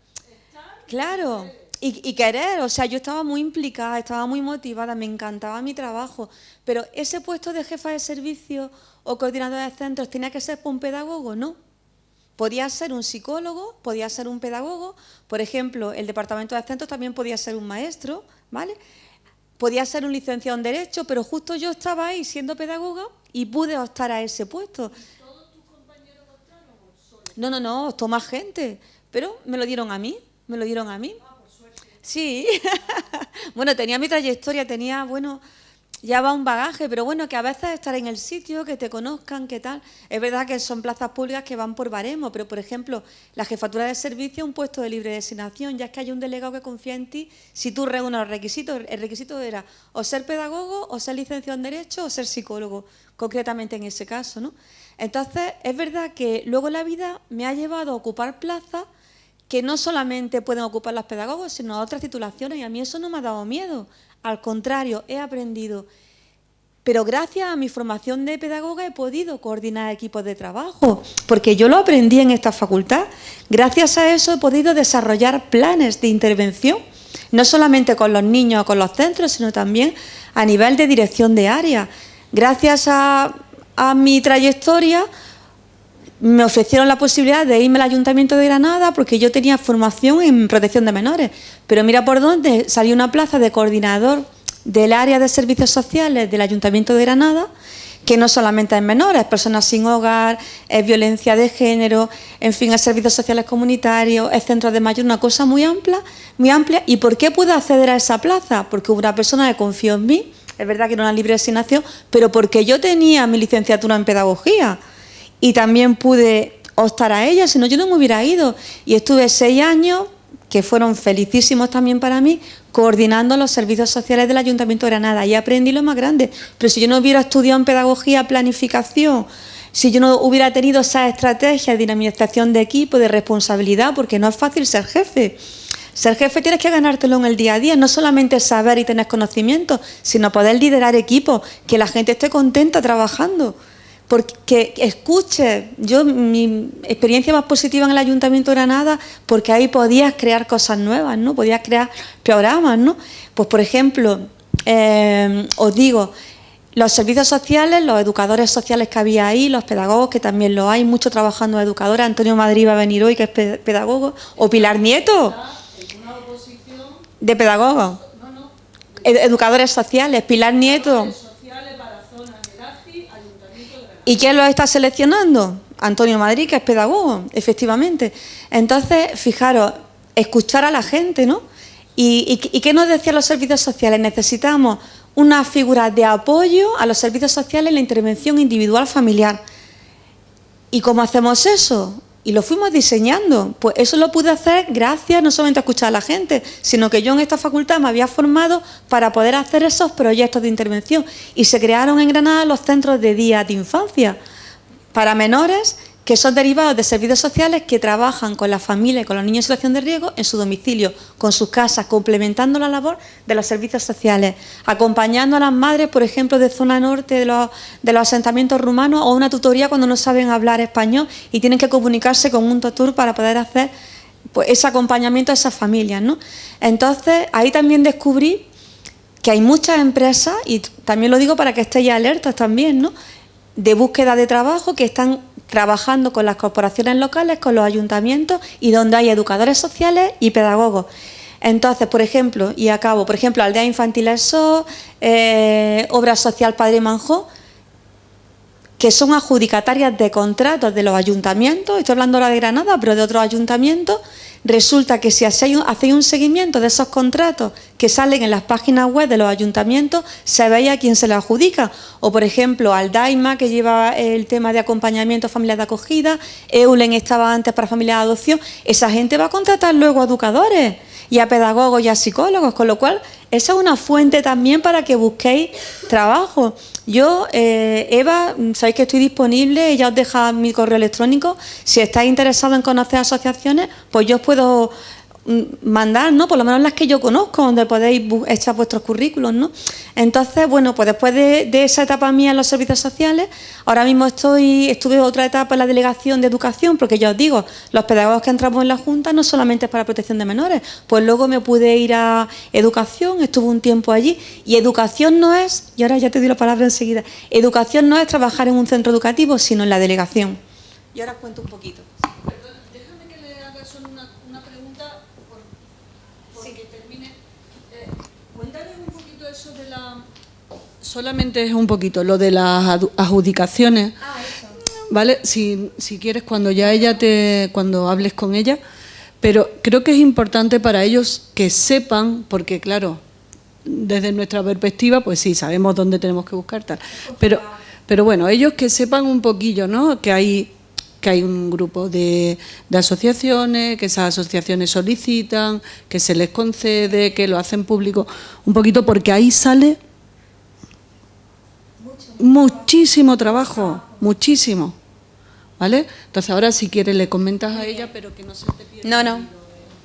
Claro, y querer, o sea, yo estaba muy implicada, estaba muy motivada, me encantaba mi trabajo, pero ese puesto de jefa de servicio o coordinadora de centros tenía que ser por un pedagogo, no. Podía ser un psicólogo, podía ser un pedagogo, por ejemplo, el departamento de centros también podía ser un maestro, ¿vale? Podía ser un licenciado en Derecho, pero justo yo estaba ahí siendo pedagoga y pude optar a ese puesto. ¿Y todos tus compañeros optaron o solo? No, optó más gente, pero me lo dieron a mí, Ah, por suerte. Sí, bueno, tenía mi trayectoria, ya va un bagaje, pero bueno, que a veces estar en el sitio, que te conozcan, qué tal. Es verdad que son plazas públicas que van por baremo, pero por ejemplo, la jefatura de servicio es un puesto de libre designación, ya es que hay un delegado que confía en ti si tú reúnes los requisitos. El requisito era o ser pedagogo, o ser licenciado en Derecho, o ser psicólogo, concretamente en ese caso, ¿no? Entonces, es verdad que luego la vida me ha llevado a ocupar plazas que no solamente pueden ocupar los pedagogos, sino otras titulaciones, y a mí eso no me ha dado miedo. Al contrario, he aprendido. Pero gracias a mi formación de pedagoga he podido coordinar equipos de trabajo, porque yo lo aprendí en esta facultad. Gracias a eso he podido desarrollar planes de intervención, no solamente con los niños o con los centros, sino también a nivel de dirección de área. Gracias a mi trayectoria me ofrecieron la posibilidad de irme al Ayuntamiento de Granada porque yo tenía formación en protección de menores. Pero mira por dónde salió una plaza de coordinador del área de servicios sociales del Ayuntamiento de Granada, que no solamente es menores, personas sin hogar, es violencia de género, en fin, es servicios sociales comunitarios, es centros de mayor, una cosa muy amplia. ¿Y por qué pude acceder a esa plaza? Porque hubo una persona que confió en mí, es verdad que era una libre asignación, pero porque yo tenía mi licenciatura en pedagogía. Y también pude optar a ella, si no yo no me hubiera ido. Y estuve 6 años, que fueron felicísimos también para mí, coordinando los servicios sociales del Ayuntamiento de Granada. Y aprendí lo más grande. Pero si yo no hubiera estudiado en pedagogía, planificación, si yo no hubiera tenido esas estrategias de dinamización de equipo, de responsabilidad, porque no es fácil ser jefe. Ser jefe tienes que ganártelo en el día a día, no solamente saber y tener conocimiento, sino poder liderar equipos, que la gente esté contenta trabajando. Porque escuche, mi experiencia más positiva en el Ayuntamiento de Granada, porque ahí podías crear cosas nuevas, ¿no? Podías crear programas, ¿no? Pues, por ejemplo, os digo, los servicios sociales, los educadores sociales que había ahí, los pedagogos, que también lo hay, mucho trabajando de educadora. Antonio Madrid va a venir hoy, que es pedagogo, o Pilar Nieto, de pedagogos. Educadores sociales, Pilar Nieto. ¿Y quién lo está seleccionando? Antonio Madrid, que es pedagogo, efectivamente. Entonces, fijaros, escuchar a la gente, ¿no? ¿Y qué nos decían los servicios sociales? Necesitamos una figura de apoyo a los servicios sociales en la intervención individual familiar. ¿Y cómo hacemos eso? Y lo fuimos diseñando. Pues eso lo pude hacer gracias no solamente a escuchar a la gente, sino que yo en esta facultad me había formado para poder hacer esos proyectos de intervención. Y se crearon en Granada los centros de día de infancia para menores, que son derivados de servicios sociales que trabajan con la familia y con los niños en situación de riesgo en su domicilio, con sus casas, complementando la labor de los servicios sociales, acompañando a las madres, por ejemplo, de zona norte de los asentamientos rumanos, o una tutoría cuando no saben hablar español y tienen que comunicarse con un tutor para poder hacer pues, ese acompañamiento a esas familias, ¿no? Entonces, ahí también descubrí que hay muchas empresas, y también lo digo para que estéis alertas también, ¿no?, de búsqueda de trabajo, que están trabajando con las corporaciones locales, con los ayuntamientos, y donde hay educadores sociales y pedagogos. Entonces, por ejemplo, Aldea Infantil ESO, Obra Social Padre Manjó, que son adjudicatarias de contratos de los ayuntamientos, estoy hablando ahora de Granada, pero de otros ayuntamientos. Resulta que si hacéis un seguimiento de esos contratos que salen en las páginas web de los ayuntamientos, sabéis a quién se le adjudica. O, por ejemplo, Aldaima, que lleva el tema de acompañamiento a familias de acogida, Eulen estaba antes para familias de adopción. Esa gente va a contratar luego educadores. y a pedagogos y a psicólogos, con lo cual esa es una fuente también para que busquéis trabajo. Yo, Eva, sabéis que estoy disponible, ella os deja mi correo electrónico. Si estáis interesados en conocer asociaciones, pues yo os puedo mandar, ¿no? Por lo menos las que yo conozco, donde podéis echar vuestros currículos, ¿no? Entonces, bueno, pues después de esa etapa mía en los servicios sociales, ahora mismo estuve otra etapa en la delegación de educación, porque ya os digo, los pedagogos que entramos en la Junta no solamente es para protección de menores, pues luego me pude ir a educación, estuve un tiempo allí, y educación no es, y ahora ya te doy la palabra enseguida, educación no es trabajar en un centro educativo, sino en la delegación. Y ahora os cuento un poquito. Déjame que le haga solo una pregunta porque termine. Cuéntale un poquito eso de la... Solamente es un poquito lo de las adjudicaciones. ¿Vale? Si quieres, cuando hables con ella. Pero creo que es importante para ellos que sepan, porque claro, desde nuestra perspectiva, pues sí, sabemos dónde tenemos que buscar tal. Pero bueno, ellos que sepan un poquillo, ¿no? Que hay un grupo de asociaciones, que esas asociaciones solicitan, que se les concede, que lo hacen público, un poquito, porque ahí sale muchísimo trabajo, muchísimo, ¿vale? Entonces ahora si quieres le comentas a ella, pero que no se te pierda. No.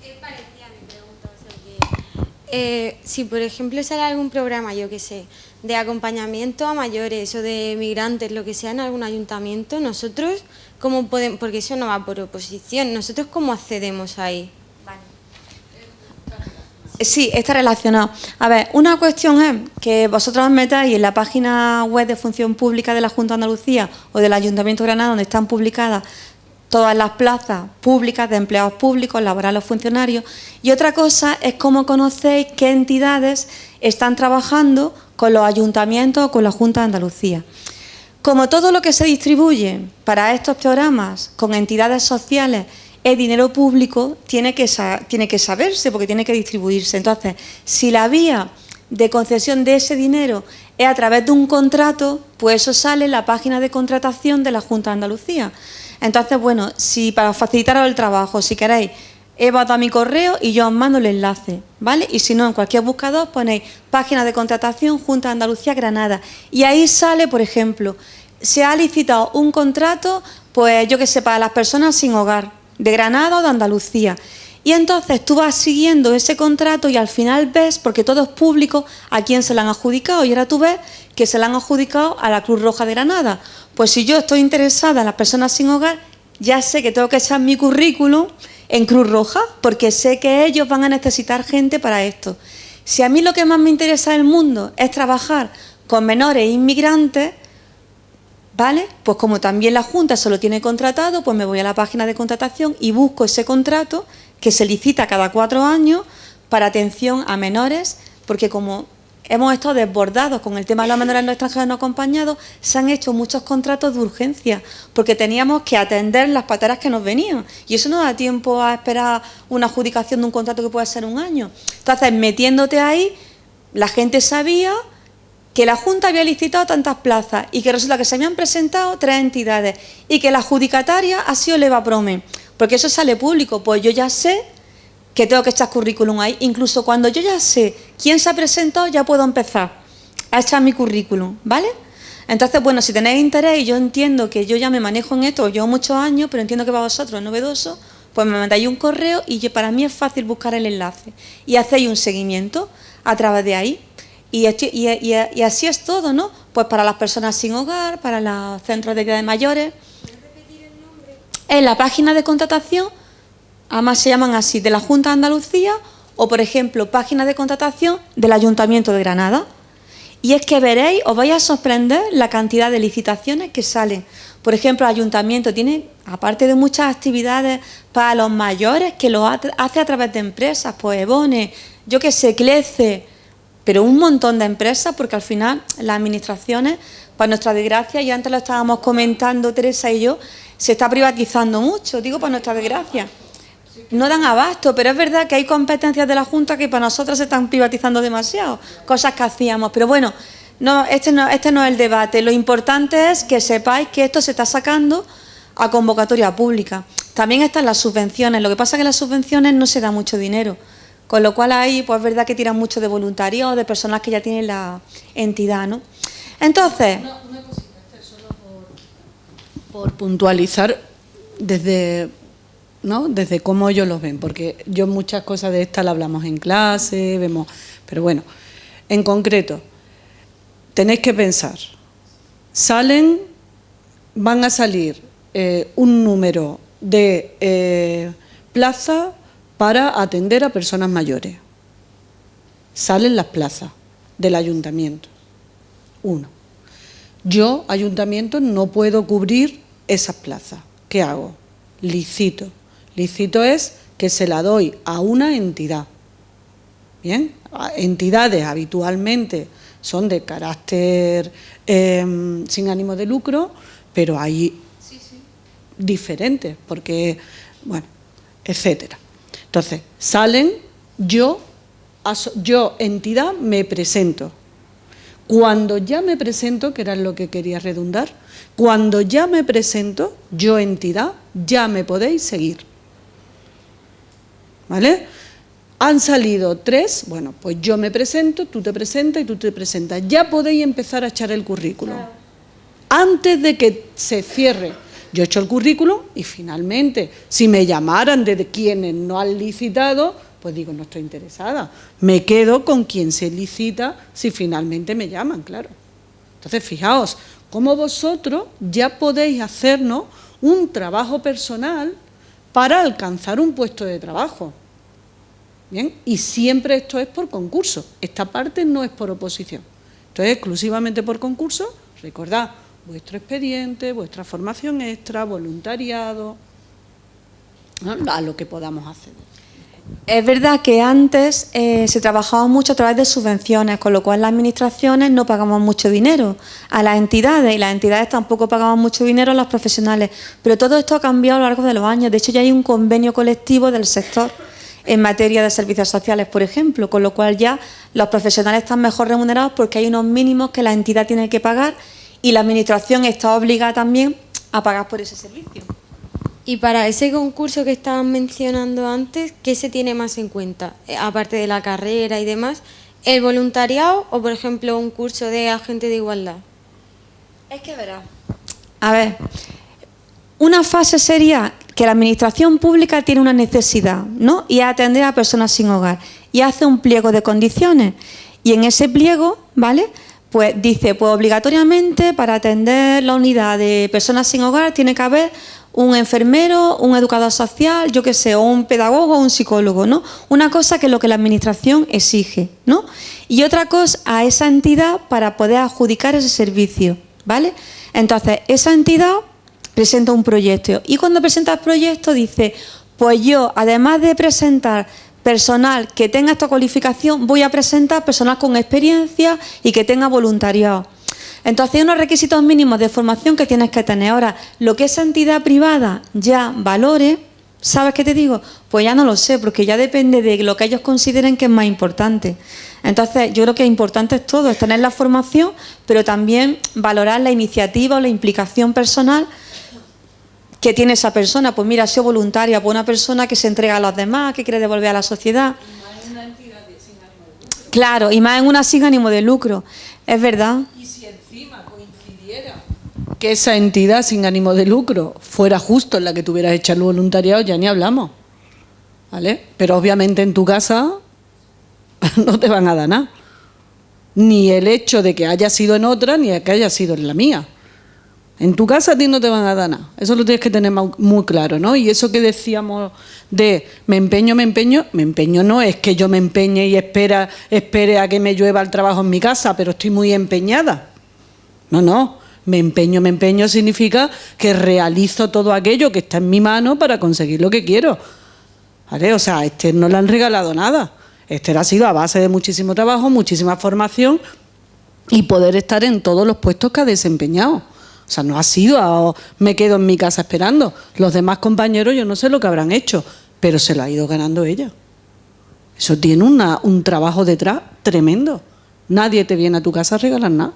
Es parecida mi pregunta, o sea que, si por ejemplo sale algún programa, yo qué sé, de acompañamiento a mayores o de migrantes, lo que sea, en algún ayuntamiento, nosotros, ¿cómo podemos? Porque eso no va por oposición, ¿nosotros cómo accedemos ahí? Sí, está relacionado. A ver, una cuestión es que vosotros os metáis en la página web de Función Pública de la Junta de Andalucía o del Ayuntamiento de Granada, donde están publicadas todas las plazas públicas de empleados públicos, laborales o funcionarios. Y otra cosa es cómo conocéis qué entidades están trabajando con los ayuntamientos o con la Junta de Andalucía. Como todo lo que se distribuye para estos programas con entidades sociales es dinero público, tiene que saberse porque tiene que distribuirse. Entonces, si la vía de concesión de ese dinero es a través de un contrato, pues eso sale en la página de contratación de la Junta de Andalucía. Entonces, bueno, si para facilitaros el trabajo, si queréis, Eva da mi correo y yo os mando el enlace, ¿vale? Y si no, en cualquier buscador ponéis página de contratación Junta de Andalucía Granada. Y ahí sale, por ejemplo, se ha licitado un contrato, pues yo que sé, para las personas sin hogar, de Granada o de Andalucía. Y entonces tú vas siguiendo ese contrato y al final ves, porque todo es público, a quién se le han adjudicado. Y ahora tú ves que se le han adjudicado a la Cruz Roja de Granada. Pues si yo estoy interesada en las personas sin hogar, ya sé que tengo que echar mi currículum en Cruz Roja, porque sé que ellos van a necesitar gente para esto. Si a mí lo que más me interesa del mundo es trabajar con menores inmigrantes, ¿vale? Pues como también la Junta se lo tiene contratado, pues me voy a la página de contratación y busco ese contrato que se licita cada 4 años para atención a menores, porque como hemos estado desbordados con el tema de los menores no extranjeros no acompañados, se han hecho muchos contratos de urgencia, porque teníamos que atender las pateras que nos venían, y eso no da tiempo a esperar una adjudicación de un contrato que puede ser 1 año. Entonces, metiéndote ahí, la gente sabía que la Junta había licitado tantas plazas y que resulta que se habían presentado 3 entidades y que la adjudicataria ha sido Leva Prome, porque eso sale público. Pues yo ya sé que tengo que echar currículum ahí. Incluso cuando yo ya sé quién se ha presentado, ya puedo empezar a echar mi currículum, ¿vale? Entonces, bueno, si tenéis interés, y yo entiendo que yo ya me manejo en esto, llevo muchos años, pero entiendo que para vosotros es novedoso, pues me mandáis un correo y para mí es fácil buscar el enlace y hacéis un seguimiento a través de ahí. Y así es todo, ¿no? Pues para las personas sin hogar, para los centros de vida de mayores. ¿Puedes repetir el nombre? En la página de contratación, además se llaman así, de la Junta de Andalucía, o por ejemplo, página de contratación del Ayuntamiento de Granada. Y es que veréis, os vais a sorprender la cantidad de licitaciones que salen. Por ejemplo, el Ayuntamiento tiene, aparte de muchas actividades para los mayores, que lo hace a través de empresas, pues Ebone, yo que sé, Clece, pero un montón de empresas, porque al final las administraciones, para nuestra desgracia, y antes lo estábamos comentando Teresa y yo, se está privatizando mucho, digo para nuestra desgracia. No dan abasto, pero es verdad que hay competencias de la Junta que para nosotros se están privatizando demasiado, cosas que hacíamos. Pero bueno, este no es el debate. Lo importante es que sepáis que esto se está sacando a convocatoria pública. También están las subvenciones. Lo que pasa es que en las subvenciones no se da mucho dinero. Con lo cual ahí, pues es verdad que tiran mucho de voluntarios, de personas que ya tienen la entidad, ¿no? Entonces... Una cosita, solo por puntualizar desde cómo ellos los ven, porque yo muchas cosas de estas las hablamos en clase, vemos, pero bueno, en concreto, tenéis que pensar, van a salir un número de plazas para atender a personas mayores. Salen las plazas del ayuntamiento. 1. Yo, ayuntamiento, no puedo cubrir esas plazas. ¿Qué hago? Licito. Licito es que se la doy a una entidad. Bien, entidades habitualmente son de carácter sin ánimo de lucro, pero hay diferentes, porque, bueno, etcétera. Entonces, salen, yo, entidad, me presento. Cuando ya me presento, que era lo que quería redundar, cuando ya me presento, yo, entidad, ya me podéis seguir. ¿Vale? Han salido 3, bueno, pues yo me presento, tú te presentas y tú te presentas. Ya podéis empezar a echar el currículum. Claro. Antes de que se cierre. Yo echo el currículum y finalmente, si me llamaran de quienes no han licitado, pues digo, no estoy interesada. Me quedo con quien se licita si finalmente me llaman, claro. Entonces, fijaos, cómo vosotros ya podéis hacernos un trabajo personal para alcanzar un puesto de trabajo. ¿Bien? Y siempre esto es por concurso. Esta parte no es por oposición. Esto es exclusivamente por concurso. Recordad, vuestro expediente, vuestra formación extra, voluntariado, ¿no? A lo que podamos hacer. Es verdad que antes se trabajaba mucho a través de subvenciones, con lo cual las administraciones no pagaban mucho dinero a las entidades y las entidades tampoco pagaban mucho dinero a los profesionales. Pero todo esto ha cambiado a lo largo de los años. De hecho, ya hay un convenio colectivo del sector en materia de servicios sociales, por ejemplo, con lo cual ya los profesionales están mejor remunerados porque hay unos mínimos que la entidad tiene que pagar y la administración está obligada también a pagar por ese servicio. Y para ese concurso que estaban mencionando antes, ¿qué se tiene más en cuenta? Aparte de la carrera y demás, ¿el voluntariado o, por ejemplo, un curso de agente de igualdad? Es que verás. A ver, una fase sería que la administración pública tiene una necesidad, ¿no? Y atender a personas sin hogar. Y hace un pliego de condiciones. Y en ese pliego, ¿vale?, pues dice, pues obligatoriamente para atender la unidad de personas sin hogar tiene que haber un enfermero, un educador social, yo qué sé, o un pedagogo o un psicólogo, ¿no? Una cosa que es lo que la administración exige, ¿no? Y otra cosa a esa entidad para poder adjudicar ese servicio, ¿vale? Entonces, esa entidad presenta un proyecto y cuando presenta el proyecto dice, pues yo, además de presentar personal que tenga esta cualificación, voy a presentar personal con experiencia y que tenga voluntariado. Entonces hay unos requisitos mínimos de formación que tienes que tener. Ahora, lo que esa entidad privada ya valore, ¿sabes qué te digo? Pues ya no lo sé, porque ya depende de lo que ellos consideren que es más importante. Entonces yo creo que importante es todo, es tener la formación, pero también valorar la iniciativa o la implicación personal que tiene esa persona. Pues mira, ha sido voluntaria, pues una persona que se entrega a los demás, que quiere devolver a la sociedad. Y más en una entidad sin ánimo de lucro. Claro, y más en una sin ánimo de lucro, es verdad. Y si encima coincidiera que esa entidad sin ánimo de lucro fuera justo en la que tuvieras hecho el voluntariado, ya ni hablamos, ¿vale? Pero obviamente en tu casa no te van a dar nada. Ni el hecho de que haya sido en otra, ni el que haya sido en la mía. En tu casa a ti no te van a dar nada. Eso lo tienes que tener muy claro, ¿no? Y eso que decíamos de me empeño no es que yo me empeñe y espere a que me llueva el trabajo en mi casa, pero estoy muy empeñada. No. Me empeño significa que realizo todo aquello que está en mi mano para conseguir lo que quiero. ¿Vale? O sea, a Esther no le han regalado nada. Esther ha sido a base de muchísimo trabajo, muchísima formación y poder estar en todos los puestos que ha desempeñado. O sea, no ha sido, me quedo en mi casa esperando. Los demás compañeros yo no sé lo que habrán hecho, pero se lo ha ido ganando ella. Eso tiene un trabajo detrás tremendo. Nadie te viene a tu casa a regalar nada.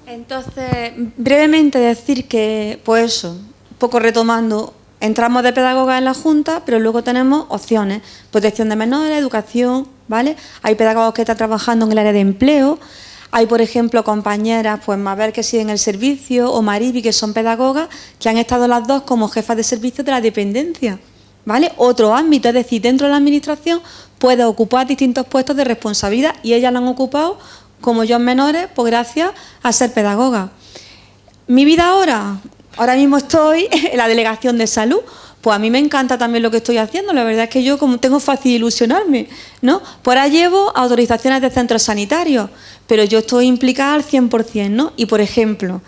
Entonces, brevemente decir que, pues eso, un poco retomando, entramos de pedagoga en la Junta, pero luego tenemos opciones, protección de menores, educación, ¿vale? Hay pedagogos que están trabajando en el área de empleo, hay, por ejemplo, compañeras, pues Mabel, que sigue en el servicio, o Mariby, que son pedagogas, que han estado las dos como jefas de servicio de la dependencia, ¿vale? Otro ámbito, es decir, dentro de la administración puede ocupar distintos puestos de responsabilidad y ellas lo han ocupado, como yo en menores, pues gracias a ser pedagoga. Mi vida ahora mismo estoy en la delegación de salud, pues a mí me encanta también lo que estoy haciendo, la verdad es que yo como tengo fácil ilusionarme, ¿no? Por ahí llevo autorizaciones de centros sanitarios, pero yo estoy implicada al 100%, ¿no? Y por ejemplo,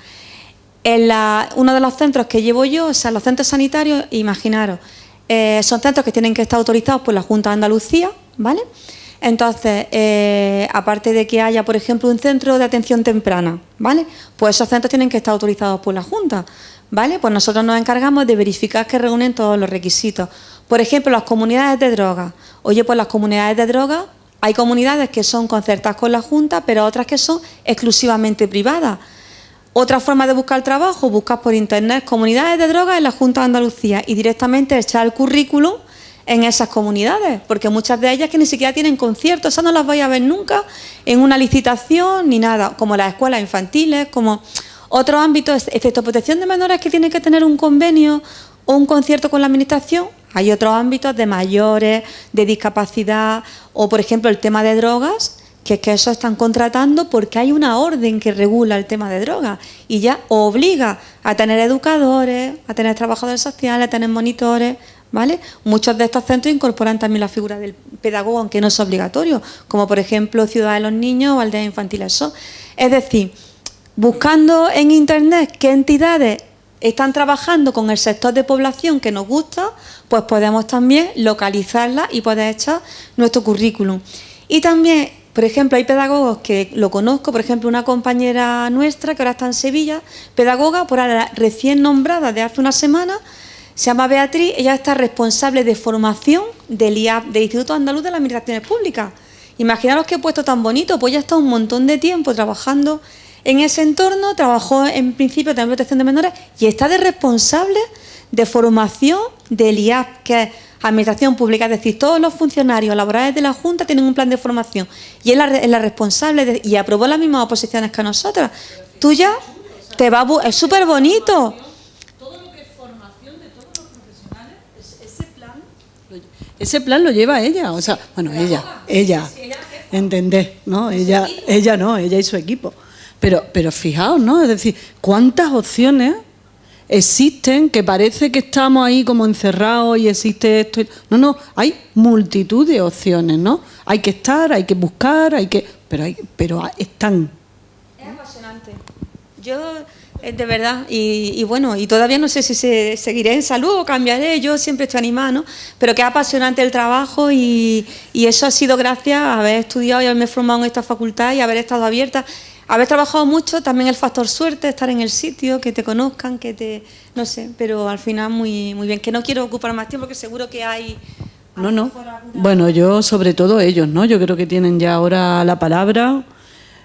en uno de los centros que llevo yo, o sea, los centros sanitarios, imaginaros, son centros que tienen que estar autorizados por la Junta de Andalucía, ¿vale? Entonces, aparte de que haya, por ejemplo, un centro de atención temprana, ¿vale? Pues esos centros tienen que estar autorizados por la Junta, ¿vale? Pues nosotros nos encargamos de verificar que reúnen todos los requisitos. Por ejemplo, las comunidades de drogas. Oye, pues las comunidades de drogas, hay comunidades que son concertadas con la Junta, pero otras que son exclusivamente privadas. Otra forma de buscar trabajo, buscar por internet comunidades de drogas en la Junta de Andalucía y directamente echar el currículum en esas comunidades, porque muchas de ellas que ni siquiera tienen conciertos, esas no las vais a ver nunca en una licitación ni nada, como las escuelas infantiles, como otros ámbitos, excepto protección de menores que tienen que tener un convenio o un concierto con la administración. Hay otros ámbitos de mayores, de discapacidad o, por ejemplo, el tema de drogas, que es que eso están contratando porque hay una orden que regula el tema de drogas y ya obliga a tener educadores, a tener trabajadores sociales, a tener monitores, ¿vale? Muchos de estos centros incorporan también la figura del pedagogo, aunque no es obligatorio, como por ejemplo Ciudad de los Niños o Aldeas Infantiles son. Es decir, buscando en internet qué entidades están trabajando con el sector de población que nos gusta, pues podemos también localizarla y poder echar nuestro currículum. Y también, por ejemplo, hay pedagogos que lo conozco, por ejemplo, una compañera nuestra que ahora está en Sevilla, pedagoga, por ahora recién nombrada de hace una semana, se llama Beatriz, ella está responsable de formación del IAP, del Instituto Andaluz de las Administraciones Públicas. Imaginaros qué puesto tan bonito, pues ella está un montón de tiempo trabajando en ese entorno, trabajó en principio también en protección de menores y está de responsable de formación del IAP, que es Administración Pública, es decir, todos los funcionarios laborales de la Junta tienen un plan de formación y es la responsable y aprobó las mismas oposiciones que nosotras. Tú ya te va es súper bonito. Ese plan lo lleva ella, o sea, bueno, ella, ¿entendés? ¿No? Ella no, ella y su equipo. Pero fijaos, ¿no? Es decir, ¿cuántas opciones existen que parece que estamos ahí como encerrados y existe esto? No, hay multitud de opciones, ¿no? Hay que estar, hay que buscar, pero están. Es apasionante. Yo, de verdad, y bueno, y todavía no sé si seguiré en salud o cambiaré, yo siempre estoy animada, ¿no? Pero que es apasionante el trabajo y eso ha sido gracias a haber estudiado y haberme formado en esta facultad y haber estado abierta, haber trabajado mucho, también el factor suerte, estar en el sitio, que te conozcan, no sé, pero al final muy, muy bien, que no quiero ocupar más tiempo porque seguro que hay... No. Bueno, yo sobre todo ellos, ¿no? Yo creo que tienen ya ahora la palabra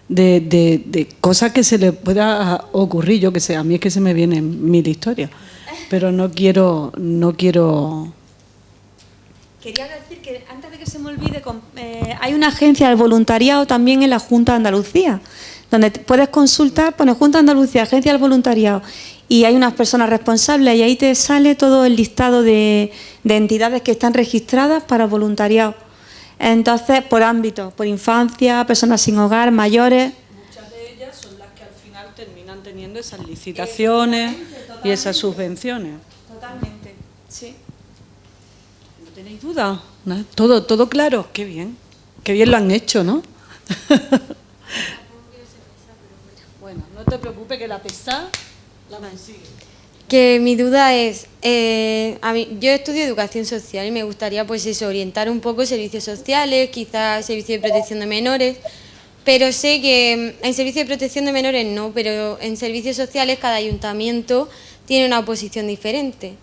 de cosas que se les pueda ocurrir, yo que sé, a mí es que se me vienen mil historias, pero no quiero... Quería decir que antes de que se me olvide, hay una agencia del voluntariado también en la Junta de Andalucía, donde puedes consultar, pones Junta de Andalucía, agencia del voluntariado, y hay unas personas responsables y ahí te sale todo el listado de entidades que están registradas para voluntariado. Entonces, por ámbito, por infancia, personas sin hogar, mayores. Muchas de ellas son las que al final terminan teniendo esas licitaciones y esas subvenciones. Totalmente, sí. ¿No tenéis duda? ¿No? Todo claro. Qué bien lo han hecho, ¿no? Bueno, no te preocupes que la pesada la consigue. Que mi duda es, yo estudio educación social y me gustaría pues eso, orientar un poco servicios sociales, quizás servicio de protección de menores, pero sé que en servicio de protección de menores no, pero en servicios sociales cada ayuntamiento tiene una posición diferente.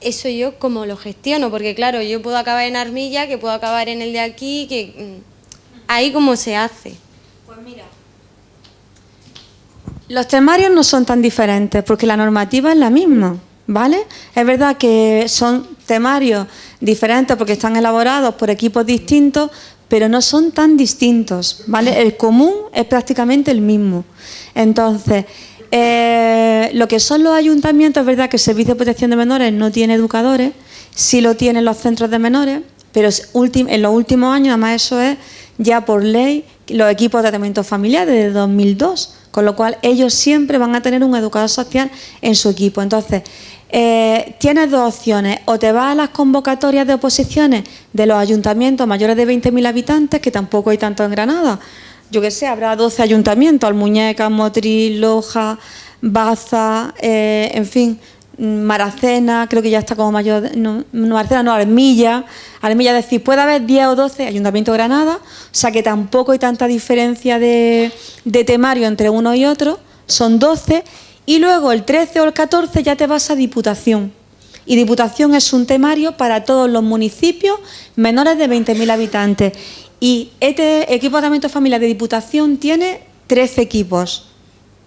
Eso yo cómo lo gestiono, porque claro, yo puedo acabar en Armilla, que puedo acabar en el de aquí, que ahí cómo se hace. Pues mira, los temarios no son tan diferentes porque la normativa es la misma, ¿vale? Es verdad que son temarios diferentes porque están elaborados por equipos distintos, pero no son tan distintos, ¿vale? El común es prácticamente el mismo. Entonces, lo que son los ayuntamientos, es verdad que el Servicio de Protección de Menores no tiene educadores, sí lo tienen los centros de menores, pero en los últimos años, además eso es ya por ley, los equipos de tratamiento familiar desde 2002, con lo cual ellos siempre van a tener un educador social en su equipo. Entonces, tienes dos opciones: o te vas a las convocatorias de oposiciones de los ayuntamientos mayores de 20.000 habitantes, que tampoco hay tanto en Granada, yo que sé, habrá 12 ayuntamientos, Almuñécar, Motril, Loja, Baza, en fin, Maracena, creo que ya está como mayor, no, Maracena no, Armilla, decir, puede haber 10 o 12 ayuntamientos de Granada, o sea que tampoco hay tanta diferencia de temario entre uno y otro, son 12, y luego el 13 o el 14 ya te vas a Diputación, y Diputación es un temario para todos los municipios menores de 20.000 habitantes, y este equipo de tratamiento familiar de Diputación tiene 13 equipos,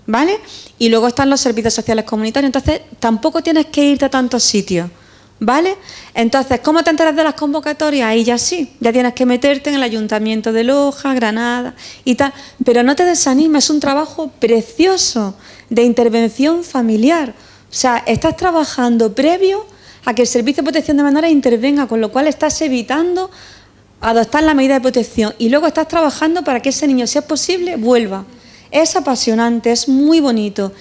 ¿vale? Y luego están los servicios sociales comunitarios, entonces tampoco tienes que irte a tantos sitios, ¿vale? Entonces, ¿cómo te enteras de las convocatorias? Ahí ya sí, ya tienes que meterte en el Ayuntamiento de Loja, Granada y tal, pero no te desanimes, es un trabajo precioso de intervención familiar, o sea, estás trabajando previo a que el Servicio de Protección de Menores intervenga, con lo cual estás evitando adoptar la medida de protección y luego estás trabajando para que ese niño, si es posible, vuelva. Es apasionante, es muy bonito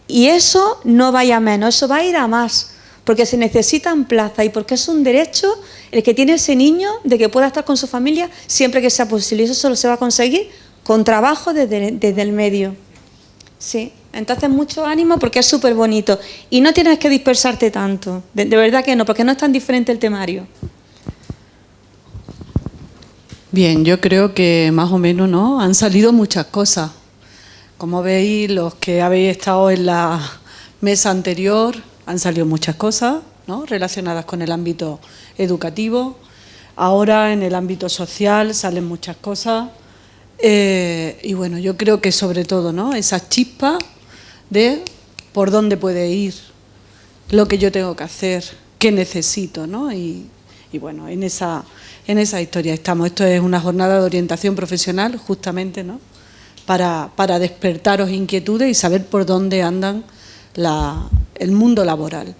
y eso no vaya a menos, eso va a ir a más, porque se necesitan plazas y porque es un derecho el que tiene ese niño de que pueda estar con su familia siempre que sea posible, y eso solo se va a conseguir con trabajo desde el medio. Sí, entonces mucho ánimo porque es súper bonito y no tienes que dispersarte tanto, de verdad que no, porque no es tan diferente el temario. Bien, yo creo que más o menos, ¿no?, han salido muchas cosas. Como veis, los que habéis estado en la mesa anterior, han salido muchas cosas, ¿no?, relacionadas con el ámbito educativo. Ahora en el ámbito social salen muchas cosas. Y bueno, yo creo que sobre todo, ¿no?, esa chispa de por dónde puede ir, lo que yo tengo que hacer, qué necesito, ¿no? Y bueno, en esa historia estamos. Esto es una jornada de orientación profesional, justamente, ¿no?, para despertaros inquietudes y saber por dónde andan el mundo laboral.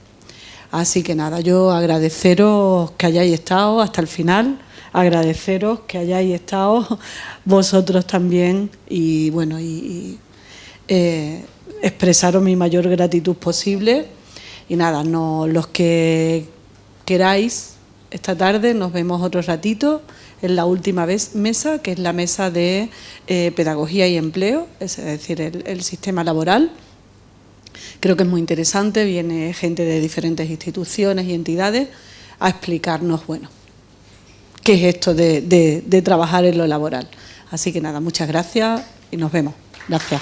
Así que nada, yo agradeceros que hayáis estado hasta el final, agradeceros que hayáis estado vosotros también y bueno, expresaros mi mayor gratitud posible. Y nada, los que queráis, esta tarde nos vemos otro ratito en la última mesa, que es la mesa de pedagogía y empleo, es decir, el sistema laboral. Creo que es muy interesante, viene gente de diferentes instituciones y entidades a explicarnos, bueno, qué es esto de trabajar en lo laboral. Así que nada, muchas gracias y nos vemos. Gracias.